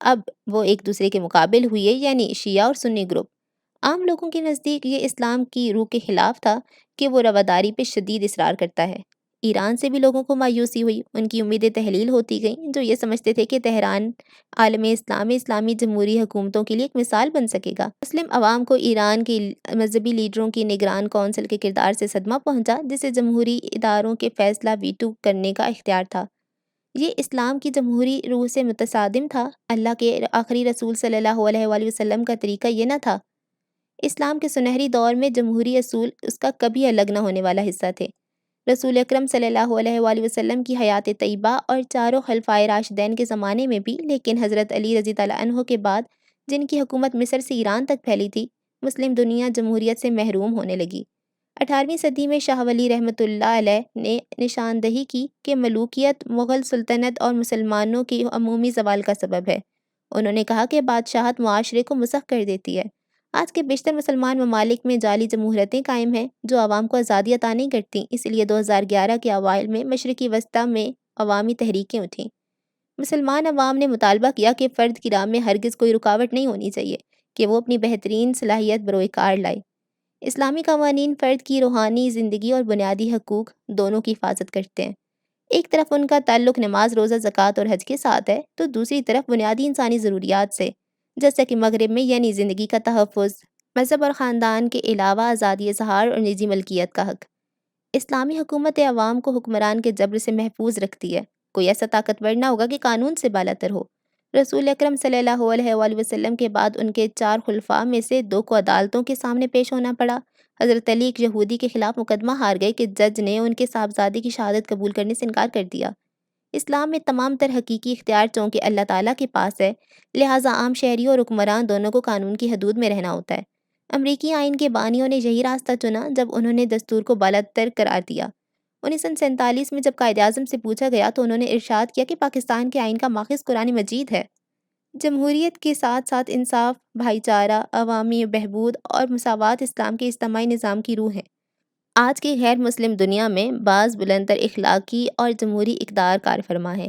Speaker 1: اب وہ ایک دوسرے کے مقابل ہوئے، یعنی شیعہ اور سنی گروپ۔ عام لوگوں کے نزدیک یہ اسلام کی روح کے خلاف تھا کہ وہ رواداری پہ شدید اصرار کرتا ہے۔ ایران سے بھی لوگوں کو مایوسی ہوئی، ان کی امیدیں تحلیل ہوتی گئیں، جو یہ سمجھتے تھے کہ تہران عالم اسلام میں اسلامی جمہوری حکومتوں کے لیے ایک مثال بن سکے گا۔ مسلم عوام کو ایران کے مذہبی لیڈروں کی نگران کونسل کے کردار سے صدمہ پہنچا، جسے جمہوری اداروں کے فیصلہ ویٹو کرنے کا اختیار تھا۔ یہ اسلام کی جمہوری روح سے متصادم تھا۔ اللہ کے آخری رسول صلی اللہ علیہ وآلہ وسلم کا طریقہ یہ نہ تھا۔ اسلام کے سنہری دور میں جمہوری اصول اس کا کبھی الگ نہ ہونے والا حصہ تھے۔ رسول اکرم صلی اللہ علیہ وآلہ وسلم کی حیات طیبہ اور چاروں خلفائے راشدین کے زمانے میں بھی، لیکن حضرت علی رضی اللہ عنہ کے بعد جن کی حکومت مصر سے ایران تک پھیلی تھی، مسلم دنیا جمہوریت سے محروم ہونے لگی۔ 18ویں صدی میں شاہ ولی رحمۃ اللہ علیہ نے نشاندہی کی کہ ملوکیت مغل سلطنت اور مسلمانوں کی عمومی زوال کا سبب ہے۔ انہوں نے کہا کہ بادشاہت معاشرے کو مسخ کر دیتی ہے۔ آج کے بیشتر مسلمان ممالک میں جعلی جمہوریتیں قائم ہیں جو عوام کو آزادی عطا نہیں کرتیں، اس لیے 2011 کے اوائل میں مشرقی وسطیٰ میں عوامی تحریکیں اٹھیں۔ مسلمان عوام نے مطالبہ کیا کہ فرد کی راہ میں ہرگز کوئی رکاوٹ نہیں ہونی چاہیے کہ وہ اپنی بہترین صلاحیت بروئے کار لائے۔ اسلامی قوانین فرد کی روحانی زندگی اور بنیادی حقوق دونوں کی حفاظت کرتے ہیں۔ ایک طرف ان کا تعلق نماز، روزہ، زکوٰۃ اور حج کے ساتھ ہے، تو دوسری طرف بنیادی انسانی ضروریات سے، جیسا کہ مغرب میں یعنی زندگی کا تحفظ، مذہب اور خاندان کے علاوہ آزادی اظہار اور نجی ملکیت کا حق۔ اسلامی حکومت عوام کو حکمران کے جبر سے محفوظ رکھتی ہے۔ کوئی ایسا طاقتور نہ ہوگا کہ قانون سے بالاتر ہو۔ رسول اکرم صلی اللہ علیہ وآلہ وسلم کے بعد ان کے 4 خلفاء میں سے 2 کو عدالتوں کے سامنے پیش ہونا پڑا۔ حضرت علی ایک یہودی کے خلاف مقدمہ ہار گئے کہ جج نے ان کے صاحبزادے کی شہادت قبول کرنے سے انکار کر دیا۔ اسلام میں تمام تر حقیقی اختیار چونکہ اللہ تعالیٰ کے پاس ہے، لہٰذا عام شہریوں اور حکمران دونوں کو قانون کی حدود میں رہنا ہوتا ہے۔ امریکی آئین کے بانیوں نے یہی راستہ چنا جب انہوں نے دستور کو بالاتر قرار دیا۔ 1947 میں جب قائد اعظم سے پوچھا گیا تو انہوں نے ارشاد کیا کہ پاکستان کے آئین کا ماخذ قرآن مجید ہے۔ جمہوریت کے ساتھ ساتھ انصاف، بھائی چارہ، عوامی بہبود اور مساوات اسلام کے اجتماعی نظام کی روح ہیں۔ آج کی غیر مسلم دنیا میں بعض بلند تر اخلاقی اور جمہوری اقدار کار فرما ہیں۔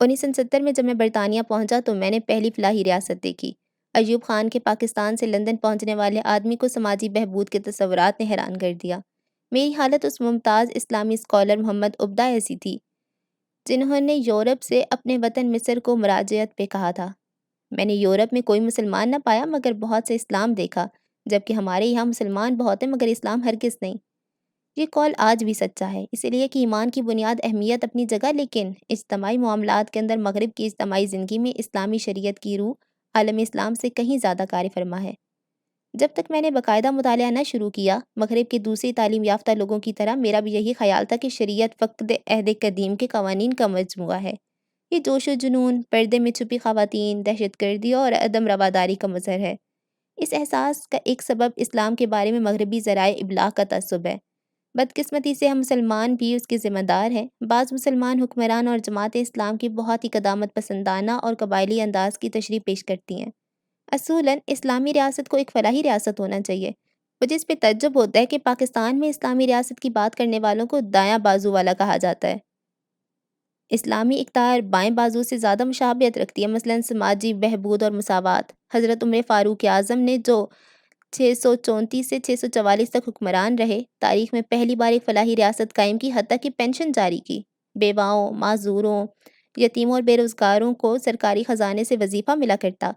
Speaker 1: 1970 میں جب میں برطانیہ پہنچا تو میں نے پہلی فلاحی ریاست دیکھی۔ ایوب خان کے پاکستان سے لندن پہنچنے والے آدمی کو سماجی بہبود کے تصورات نے حیران کر دیا۔ میری حالت اس ممتاز اسلامی اسکالر محمد عبدہ ایسی تھی جنہوں نے یورپ سے اپنے وطن مصر کو مراجعت پہ کہا تھا۔ میں نے یورپ میں کوئی مسلمان نہ پایا مگر بہت سے اسلام دیکھا، جبکہ ہمارے یہاں مسلمان بہت ہیں مگر اسلام ہرگز نہیں۔ یہ قول آج بھی سچا ہے، اس لیے کہ ایمان کی بنیاد اہمیت اپنی جگہ، لیکن اجتماعی معاملات کے اندر مغرب کی اجتماعی زندگی میں اسلامی شریعت کی روح عالم اسلام سے کہیں زیادہ کار فرما ہے۔ جب تک میں نے باقاعدہ مطالعہ نہ شروع کیا، مغرب کے دوسری تعلیم یافتہ لوگوں کی طرح میرا بھی یہی خیال تھا کہ شریعت فقط عہد قدیم کے قوانین کا مجموعہ ہے۔ یہ جوش و جنون، پردے میں چھپی خواتین، دہشت گردی اور عدم رواداری کا مظہر ہے۔ اس احساس کا ایک سبب اسلام کے بارے میں مغربی ذرائع ابلاغ کا تعصب ہے۔ بدقسمتی سے ہم مسلمان بھی اس کے ذمہ دار ہیں۔ بعض مسلمان حکمران اور جماعت اسلام کی بہت ہی قدامت پسندانہ اور قبائلی انداز کی تشریح پیش کرتی ہیں۔ اصولاً اسلامی ریاست کو ایک فلاحی ریاست ہونا چاہیے۔ مجھے اس پہ تعجب ہوتا ہے کہ پاکستان میں اسلامی ریاست کی بات کرنے والوں کو دایاں بازو والا کہا جاتا ہے۔ اسلامی اقدار بائیں بازو سے زیادہ مشابہت رکھتی ہے، مثلاً سماجی بہبود اور مساوات۔ حضرت عمر فاروق اعظم نے جو 634 سے 644 تک حکمران رہے، تاریخ میں پہلی بار ایک فلاحی ریاست قائم کی، حتیٰ کہ پینشن جاری کی۔ بیواؤں، معذوروں، یتیموں اور بے روزگاروں کو سرکاری خزانے سے وظیفہ ملا کرتا۔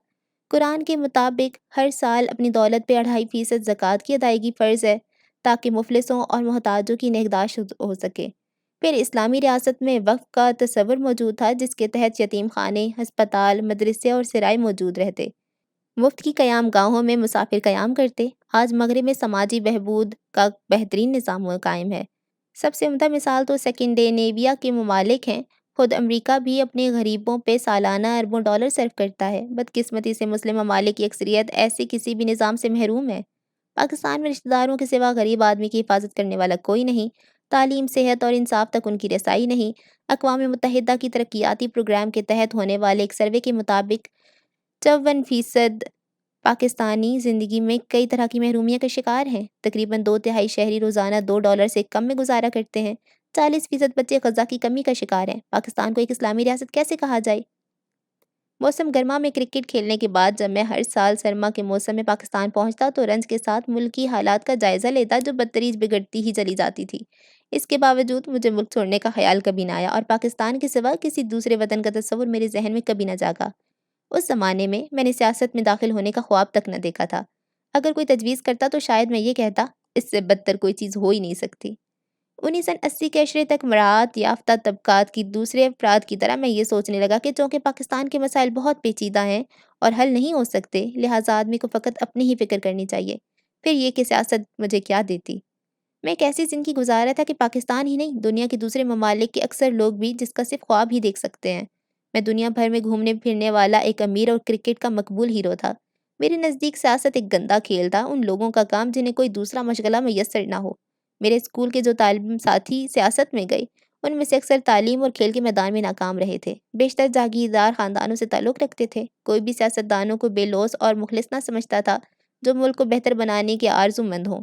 Speaker 1: قرآن کے مطابق ہر سال اپنی دولت پہ 2.5% زکوٰۃ کی ادائیگی فرض ہے تاکہ مفلسوں اور محتاجوں کی نگہداشت ہو سکے۔ پھر اسلامی ریاست میں وقف کا تصور موجود تھا جس کے تحت یتیم خانے، ہسپتال، مدرسے اور سرائے موجود رہتے۔ مفت کی قیام گاہوں میں مسافر قیام کرتے۔ آج مغرب میں سماجی بہبود کا بہترین نظام قائم ہے۔ سب سے عمدہ مثال تو اسکینڈینیویا کے ممالک ہیں۔ خود امریکہ بھی اپنے غریبوں پہ سالانہ اربوں ڈالر صرف کرتا ہے۔ بدقسمتی سے مسلم ممالک کی اکثریت ایسے کسی بھی نظام سے محروم ہے۔ پاکستان میں رشتہ داروں کے سوا غریب آدمی کی حفاظت کرنے والا کوئی نہیں۔ تعلیم، صحت اور انصاف تک ان کی رسائی نہیں۔ اقوام متحدہ کی ترقیاتی پروگرام کے تحت ہونے والے ایک سروے کے مطابق 54% پاکستانی زندگی میں کئی طرح کی محرومیت کا شکار ہیں۔ تقریباً 2/3 شہری روزانہ $2 سے کم میں گزارا کرتے ہیں۔ 40% بچے غذا کی کمی کا شکار ہیں۔ پاکستان کو ایک اسلامی ریاست کیسے کہا جائے؟ موسم گرما میں کرکٹ کھیلنے کے بعد جب میں ہر سال سرما کے موسم میں پاکستان پہنچتا تو رنج کے ساتھ ملکی حالات کا جائزہ لیتا جو بدتریج بگڑتی ہی چلی جاتی تھی۔ اس کے باوجود مجھے ملک چھوڑنے کا خیال کبھی نہ آیا اور پاکستان کے سوا کسی دوسرے وطن کا تصور میرے ذہن میں کبھی نہ جاگا۔ اس زمانے میں نے سیاست میں داخل ہونے کا خواب تک نہ دیکھا تھا۔ اگر کوئی تجویز کرتا تو شاید میں یہ کہتا اس سے بدتر کوئی چیز ہو ہی نہیں سکتی۔ 1980 کے عشرے تک مراعات یافتہ طبقات کی دوسرے افراد کی طرح میں یہ سوچنے لگا کہ چونکہ پاکستان کے مسائل بہت پیچیدہ ہیں اور حل نہیں ہو سکتے، لہٰذا آدمی کو فقط اپنی ہی فکر کرنی چاہیے۔ پھر یہ کہ سیاست مجھے کیا دیتی؟ میں ایک ایسی زندگی گزار رہا تھا کہ پاکستان ہی نہیں، دنیا کے دوسرے ممالک کے اکثر لوگ بھی جس کا صرف خواب ہی دیکھ سکتے ہیں۔ میں دنیا بھر میں گھومنے پھرنے والا ایک امیر اور کرکٹ کا مقبول ہیرو تھا۔ میرے نزدیک سیاست ایک گندا کھیل تھا، ان لوگوں کا کام جنہیں کوئی دوسرا مشغلہ میسر نہ ہو۔ میرے اسکول کے جو طالب ساتھی سیاست میں گئے، ان میں سے اکثر تعلیم اور کھیل کے میدان میں ناکام رہے تھے۔ بیشتر جاگیردار خاندانوں سے تعلق رکھتے تھے۔ کوئی بھی سیاستدانوں کو بے لوث اور مخلص نہ سمجھتا تھا، جو ملک کو بہتر بنانے کے آرزو مند ہوں۔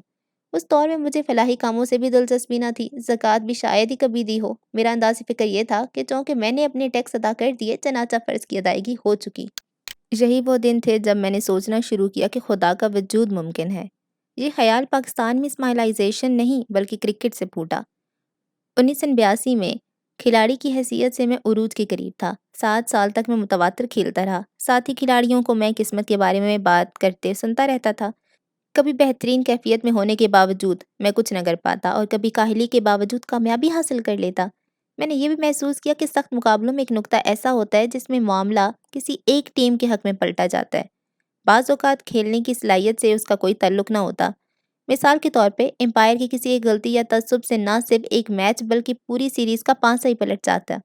Speaker 1: اس دور میں مجھے فلاحی کاموں سے بھی دلچسپی نہ تھی، زکوٰۃ بھی شاید ہی کبھی دی ہو۔ میرا انداز فکر یہ تھا کہ چونکہ میں نے اپنے ٹیکس ادا کر دیے، چنانچہ فرض کی ادائیگی ہو چکی۔ یہی وہ دن تھے جب میں نے سوچنا شروع کیا کہ خدا کا وجود ممکن ہے۔ یہ خیال پاکستان میں اسماعیلائزیشن نہیں بلکہ کرکٹ سے پھوٹا۔ 1982 میں کھلاڑی کی حیثیت سے میں عروج کے قریب تھا۔ 7 سال تک میں متواتر کھیلتا رہا۔ ساتھی کھلاڑیوں کو میں قسمت کے بارے میں بات کرتے سنتا رہتا تھا۔ کبھی بہترین کیفیت میں ہونے کے باوجود میں کچھ نہ کر پاتا اور کبھی کاہلی کے باوجود کامیابی حاصل کر لیتا۔ میں نے یہ بھی محسوس کیا کہ سخت مقابلوں میں ایک نقطہ ایسا ہوتا ہے جس میں معاملہ کسی ایک ٹیم کے حق میں پلٹا جاتا ہے۔ بعض اوقات کھیلنے کی صلاحیت سے اس کا کوئی تعلق نہ ہوتا۔ مثال کے طور پہ امپائر کی کسی ایک غلطی یا تعصب سے نہ صرف ایک میچ بلکہ پوری سیریز کا پانسہ ہی پلٹ جاتا۔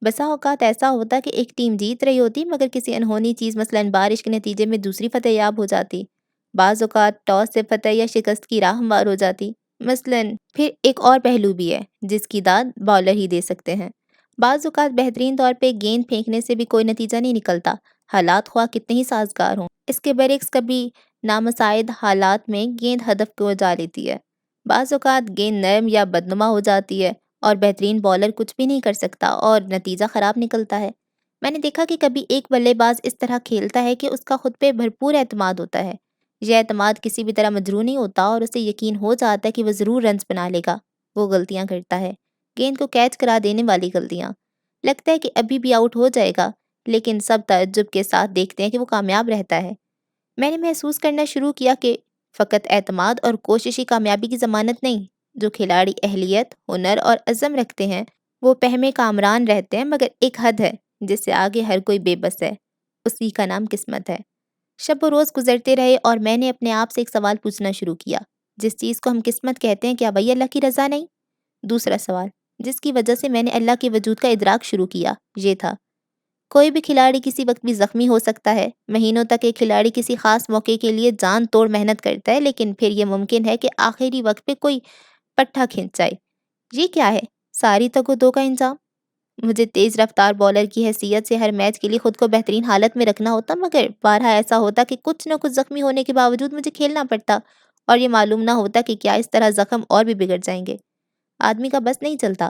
Speaker 1: بسا اوقات ایسا ہوتا کہ ایک ٹیم جیت رہی ہوتی مگر کسی انہونی چیز مثلاً بارش کے نتیجے میں دوسری فتح یاب ہو جاتی۔ بعض اوقات ٹاس سے فتح یا شکست کی راہ ہموار ہو جاتی مثلاً۔ پھر ایک اور پہلو بھی ہے جس کی داد بالر ہی دے سکتے ہیں۔ بعض اوقات بہترین طور پہ گیند پھینکنے سے بھی کوئی نتیجہ نہیں نکلتا، حالات خواہ کتنے ہی سازگار ہوں۔ اس کے برعکس کبھی نامساعد حالات میں گیند ہدف کو جا لیتی ہے۔ بعض اوقات گیند نرم یا بدنما ہو جاتی ہے اور بہترین بالر کچھ بھی نہیں کر سکتا اور نتیجہ خراب نکلتا ہے۔ میں نے دیکھا کہ کبھی ایک بلے باز اس طرح کھیلتا ہے کہ اس کا خود پہ بھرپور اعتماد ہوتا ہے۔ یہ اعتماد کسی بھی طرح مجروح نہیں ہوتا اور اسے یقین ہو جاتا ہے کہ وہ ضرور رنز بنا لے گا۔ وہ غلطیاں کرتا ہے، گیند کو کیچ کرا دینے والی غلطیاں۔ لگتا ہے کہ ابھی بھی آؤٹ ہو جائے گا، لیکن سب تعجب کے ساتھ دیکھتے ہیں کہ وہ کامیاب رہتا ہے۔ میں نے محسوس کرنا شروع کیا کہ فقط اعتماد اور کوشش ہی کامیابی کی ضمانت نہیں۔ جو کھلاڑی اہلیت، ہنر اور عزم رکھتے ہیں وہ پہمے کامران رہتے ہیں، مگر ایک حد ہے جس سے آگے ہر کوئی بے بس ہے، اسی کا نام قسمت ہے۔ شب و روز گزرتے رہے اور میں نے اپنے آپ سے ایک سوال پوچھنا شروع کیا، جس چیز کو ہم قسمت کہتے ہیں کیا وہی اللہ کی رضا نہیں؟ دوسرا سوال جس کی وجہ سے میں نے اللہ کے وجود کا ادراک شروع کیا یہ تھا، کوئی بھی کھلاڑی کسی وقت بھی زخمی ہو سکتا ہے۔ مہینوں تک ایک کھلاڑی کسی خاص موقع کے لیے جان توڑ محنت کرتا ہے، لیکن پھر یہ ممکن ہے کہ آخری وقت پہ کوئی پٹھا کھنچ جائے۔ یہ کیا ہے؟ ساری تگ و دو کا انجام۔ مجھے تیز رفتار بالر کی حیثیت سے ہر میچ کے لیے خود کو بہترین حالت میں رکھنا ہوتا، مگر بارہا ایسا ہوتا کہ کچھ نہ کچھ زخمی ہونے کے باوجود مجھے کھیلنا پڑتا اور یہ معلوم نہ ہوتا کہ کیا اس طرح زخم اور بھی بگڑ جائیں گے۔ آدمی کا بس نہیں چلتا۔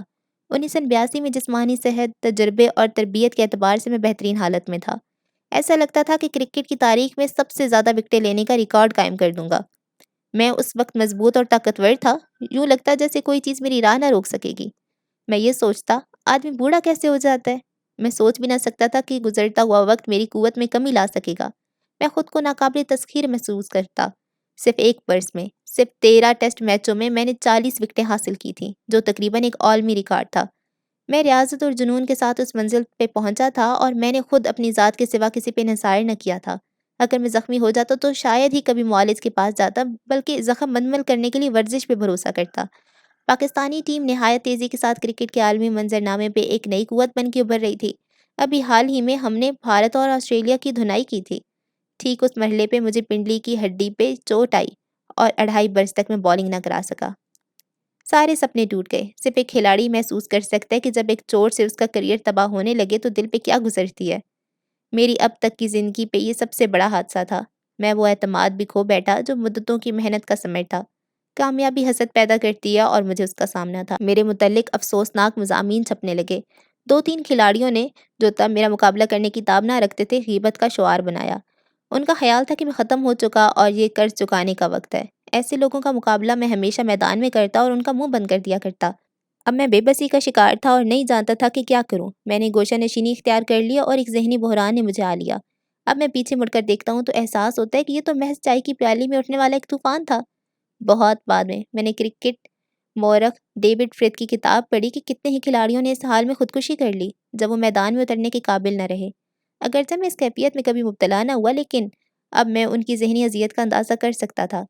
Speaker 1: 1982 میں جسمانی صحت، تجربے اور تربیت کے اعتبار سے میں بہترین حالت میں تھا۔ ایسا لگتا تھا کہ کرکٹ کی تاریخ میں سب سے زیادہ وکٹیں لینے کا ریکارڈ قائم کر دوں گا۔ میں اس وقت مضبوط اور طاقتور تھا، یوں لگتا جیسے کوئی چیز میری راہ نہ روک سکے گی۔ میں یہ سوچتا آدمی بوڑھا کیسے ہو جاتا ہے؟ میں سوچ بھی نہ سکتا تھا کہ گزرتا ہوا وقت میری قوت میں کمی لا سکے گا۔ میں خود کو ناقابل تسخیر محسوس کرتا۔ صرف ایک برس میں، صرف 13 ٹیسٹ میچوں میں نے 40 وکٹیں حاصل کی تھیں، جو تقریباً ایک عالمی ریکارڈ تھا۔ میں ریاضت اور جنون کے ساتھ اس منزل پہ پہنچا تھا اور میں نے خود اپنی ذات کے سوا کسی پہ انحصار نہ کیا تھا۔ اگر میں زخمی ہو جاتا تو شاید ہی کبھی معالج کے پاس جاتا، بلکہ زخم منمل کرنے کے لیے ورزش پہ بھروسہ کرتا۔ پاکستانی ٹیم نہایت تیزی کے ساتھ کرکٹ کے عالمی منظرنامے پہ ایک نئی قوت بن کے ابھر رہی تھی۔ ابھی حال ہی میں ہم نے بھارت اور آسٹریلیا کی دھنائی کی تھی۔ ٹھیک اس مرحلے پہ مجھے پنڈلی کی ہڈی پہ چوٹ آئی اور 2.5 برس تک میں بالنگ نہ کرا سکا۔ سارے سپنے ٹوٹ گئے۔ صرف ایک کھلاڑی محسوس کر سکتا ہے کہ جب ایک چوٹ سے اس کا کریئر تباہ ہونے لگے تو دل پہ کیا گزرتی ہے۔ میری اب تک کی زندگی پہ یہ سب سے بڑا حادثہ تھا۔ میں وہ اعتماد بھی کھو بیٹھا جو مدتوں کی محنت کا ثمر تھا۔ کامیابی حسد پیدا کرتی ہے اور مجھے اس کا سامنا تھا۔ میرے متعلق افسوسناک مضامین چھپنے لگے۔ 2-3 کھلاڑیوں نے جو تب میرا مقابلہ کرنے کی تاب نہ رکھتے تھے غیبت کا شعار بنایا۔ ان کا خیال تھا کہ میں ختم ہو چکا اور یہ قرض چکانے کا وقت ہے۔ ایسے لوگوں کا مقابلہ میں ہمیشہ میدان میں کرتا اور ان کا منہ بند کر دیا کرتا۔ اب میں بے بسی کا شکار تھا اور نہیں جانتا تھا کہ کیا کروں۔ میں نے گوشہ نشینی اختیار کر لیا اور ایک ذہنی بحران نے مجھے آ لیا۔ اب میں پیچھے مڑ کر دیکھتا ہوں تو احساس ہوتا ہے کہ یہ تو محض چائے کی پیالی میں اٹھنے والا ایک طوفان تھا۔ بہت بعد میں نے کرکٹ مورخ ڈیوڈ فرتھ کی کتاب پڑھی کہ کتنے ہی کھلاڑیوں نے اس حال میں خودکشی کر لی جب وہ میدان میں اترنے کے قابل نہ رہے۔ اگرچہ میں اس کیفیت میں کبھی مبتلا نہ ہوا، لیکن اب میں ان کی ذہنی اذیت کا اندازہ کر سکتا تھا۔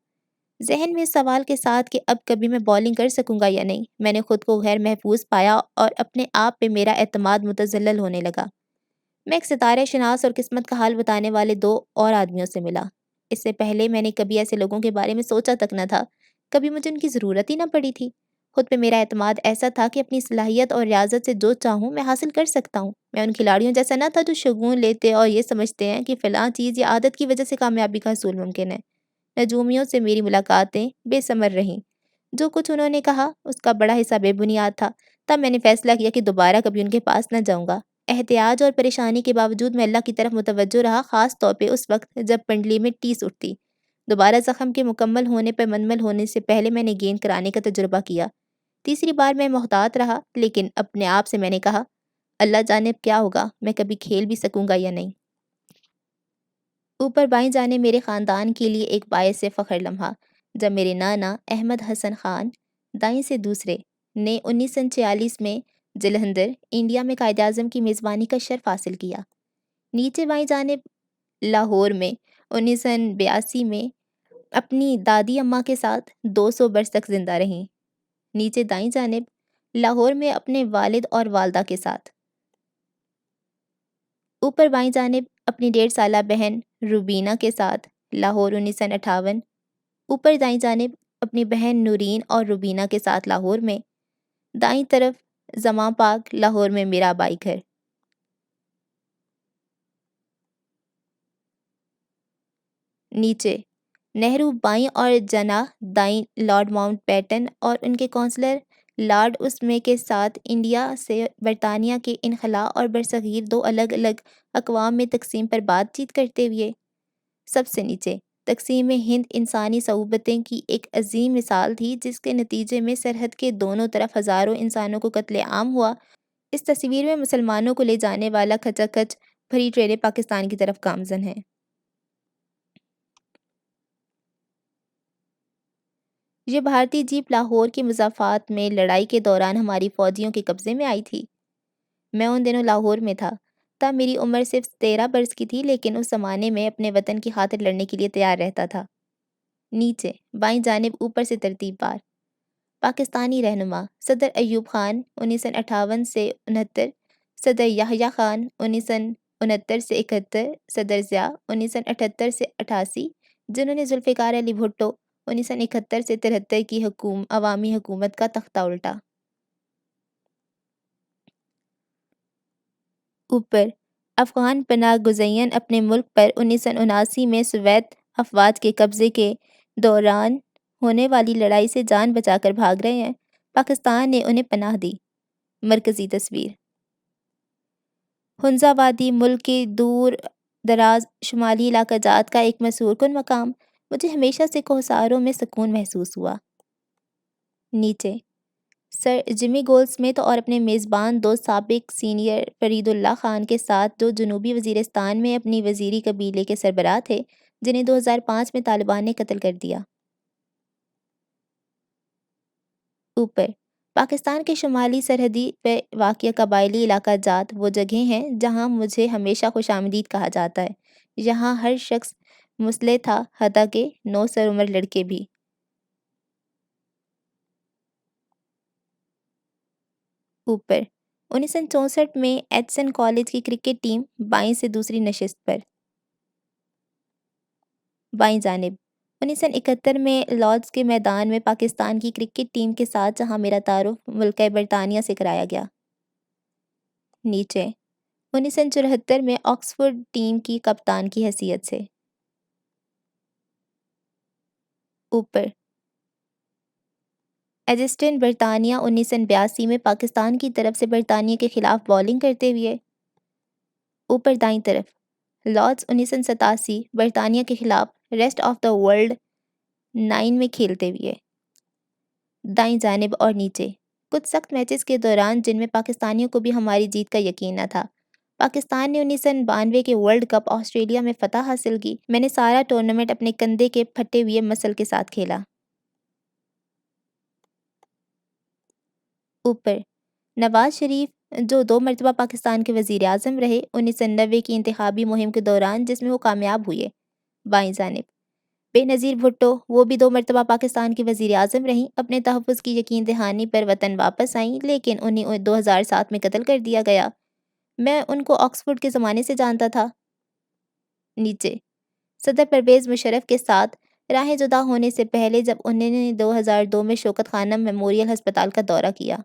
Speaker 1: ذہن میں اس سوال کے ساتھ کہ اب کبھی میں بالنگ کر سکوں گا یا نہیں، میں نے خود کو غیر محفوظ پایا اور اپنے آپ پہ میرا اعتماد متزلزل ہونے لگا۔ میں ایک ستارہ شناس اور قسمت کا حال بتانے والے 2 اور آدمیوں سے ملا۔ اس سے پہلے میں نے کبھی ایسے لوگوں کے بارے میں سوچا تک نہ تھا، کبھی مجھے ان کی ضرورت ہی نہ پڑی تھی۔ خود پہ میرا اعتماد ایسا تھا کہ اپنی صلاحیت اور ریاضت سے جو چاہوں میں حاصل کر سکتا ہوں۔ میں ان کھلاڑیوں جیسا نہ تھا جو شگون لیتے اور یہ سمجھتے ہیں کہ فلاں چیز یا عادت کی وجہ سے کامیابی کا حصول ممکن ہے۔ نجومیوں سے میری ملاقاتیں بے ثمر رہیں۔ جو کچھ انہوں نے کہا اس کا بڑا حصہ بے بنیاد تھا۔ تب میں نے فیصلہ کیا کہ دوبارہ کبھی ان کے پاس نہ جاؤں گا۔ احتیاج اور پریشانی کے باوجود میں اللہ کی طرف متوجہ رہا، خاص طور پہ اس وقت جب پنڈلی میں ٹیس اٹھتی۔ دوبارہ زخم کے مکمل ہونے پر منمل ہونے سے پہلے میں نے گیند کرانے کا تجربہ کیا۔ تیسری بار میں محتاط رہا، لیکن اپنے آپ سے میں نے کہا، اللہ جانے اب کیا ہوگا، میں کبھی کھیل بھی سکوں گا یا نہیں۔ اوپر بائیں جانب میرے خاندان کے لیے ایک باعث فخر لمحہ، جب میرے نانا احمد حسن خان دائیں سے دوسرے نے 1946 میں جلندھر، انڈیا میں قائد اعظم کی میزبانی کا شرف حاصل کیا۔ نیچے بائیں جانب لاہور میں 1982 میں اپنی دادی اماں کے ساتھ 200 برس تک زندہ رہیں۔ نیچے دائیں جانب لاہور میں اپنے والد اور والدہ کے ساتھ۔ اوپر بائیں جانب اپنی 1.5 سالہ بہن روبینہ کے ساتھ لاہور 1958۔ اوپر دائیں جانب اپنی بہن نورین اور روبینہ کے ساتھ لاہور میں۔ دائیں طرف زماں پاک لاہور میں میرا آبائی گھر۔ نیچے نہرو بائیں اور جناح دائیں لارڈ ماؤنٹ بیٹن اور ان کے کونسلر لارڈ اسمے کے ساتھ انڈیا سے برطانیہ کے انخلاء اور برصغیر 2 الگ الگ اقوام میں تقسیم پر بات چیت کرتے ہوئے۔ سب سے نیچے تقسیم ہند انسانی صعوبتیں کی ایک عظیم مثال تھی، جس کے نتیجے میں سرحد کے دونوں طرف ہزاروں انسانوں کو قتل عام ہوا۔ اس تصویر میں مسلمانوں کو لے جانے والا کھچا کھچ بھری ٹرینیں پاکستان کی طرف گامزن ہیں۔ یہ بھارتی جیپ لاہور کے مضافات میں لڑائی کے دوران ہماری فوجیوں کے قبضے میں آئی تھی۔ میں ان دنوں لاہور میں تھا۔ تب میری عمر صرف 13 برس کی تھی، لیکن اس زمانے میں اپنے وطن کی خاطر لڑنے کے لیے تیار رہتا تھا۔ نیچے بائیں جانب اوپر سے ترتیب بار پاکستانی رہنما صدر ایوب خان 1958 سے 69، صدر یحییٰ خان 1969 سے 71، صدر ضیاء 1978 سے 88، جنہوں نے ذوالفقار علی بھٹو 1971 سے 73 کی عوامی حکومت کا تختہ الٹا۔ اوپر افغان پناہ گزین اپنے ملک پر 1979 میں سوویت افواج کے قبضے کے دوران ہونے والی لڑائی سے جان بچا کر بھاگ رہے ہیں۔ پاکستان نے انہیں پناہ دی۔ مرکزی تصویر ہنزا وادی ملک کے دور دراز شمالی علاقہ جات کا ایک مسحور کن مقام۔ مجھے ہمیشہ سے کوہساروں میں سکون محسوس ہوا۔ نیچے سر جمی گولڈ سمتھ اور اپنے میزبان دوست سابق سینئر فرید اللہ خان کے ساتھ، جو جنوبی وزیرستان میں اپنی وزیری قبیلے کے سربراہ تھے، جنہیں 2005 میں طالبان نے قتل کر دیا۔ اوپر پاکستان کے شمالی سرحدی پہ واقع قبائلی علاقہ جات وہ جگہیں ہیں جہاں مجھے ہمیشہ خوش آمدید کہا جاتا ہے۔ یہاں ہر شخص مسلح تھا، حتیٰ کہ 9 سر عمر لڑکے بھی۔ اوپر 1964 میں ایچسن کالج کی کرکٹ ٹیم بائیں سے دوسری نشست پر۔ بائیں جانب 1971 میں لارڈز کے میدان میں پاکستان کی کرکٹ ٹیم کے ساتھ، جہاں میرا تعارف ملکہ برطانیہ سے کرایا گیا۔ نیچے 1974 میں آکسفورڈ ٹیم کی کپتان کی حیثیت سے۔ اوپر ایجسٹن برطانیہ 1982 میں پاکستان کی طرف سے برطانیہ کے خلاف بالنگ کرتے ہوئے۔ اوپر دائیں طرف لارڈز 1987 برطانیہ کے خلاف ریسٹ آف دا ورلڈ 9 میں کھیلتے ہوئے۔ دائیں جانب اور نیچے کچھ سخت میچز کے دوران، جن میں پاکستانیوں کو بھی ہماری جیت کا یقین نہ تھا۔ پاکستان نے 1992 کے ورلڈ کپ آسٹریلیا میں فتح حاصل کی۔ میں نے سارا ٹورنامنٹ اپنے کندھے کے پھٹے ہوئے مسل کے ساتھ کھیلا۔ اوپر نواز شریف، جو 2 مرتبہ پاکستان کے وزیر اعظم رہے 1990 کی انتخابی مہم کے دوران، جس میں وہ کامیاب ہوئے۔ بائیں جانب بے نظیر بھٹو، وہ بھی 2 مرتبہ پاکستان کی وزیر اعظم رہیں، اپنے تحفظ کی یقین دہانی پر وطن واپس آئیں لیکن انہیں 2007 میں قتل کر دیا گیا۔ میں ان کو آکسفورڈ کے زمانے سے جانتا تھا۔ نیچے صدر پرویز مشرف کے ساتھ راہیں جدا ہونے سے پہلے جب انہوں نے 2002 میں شوکت خانم میموریل ہسپتال کا دورہ کیا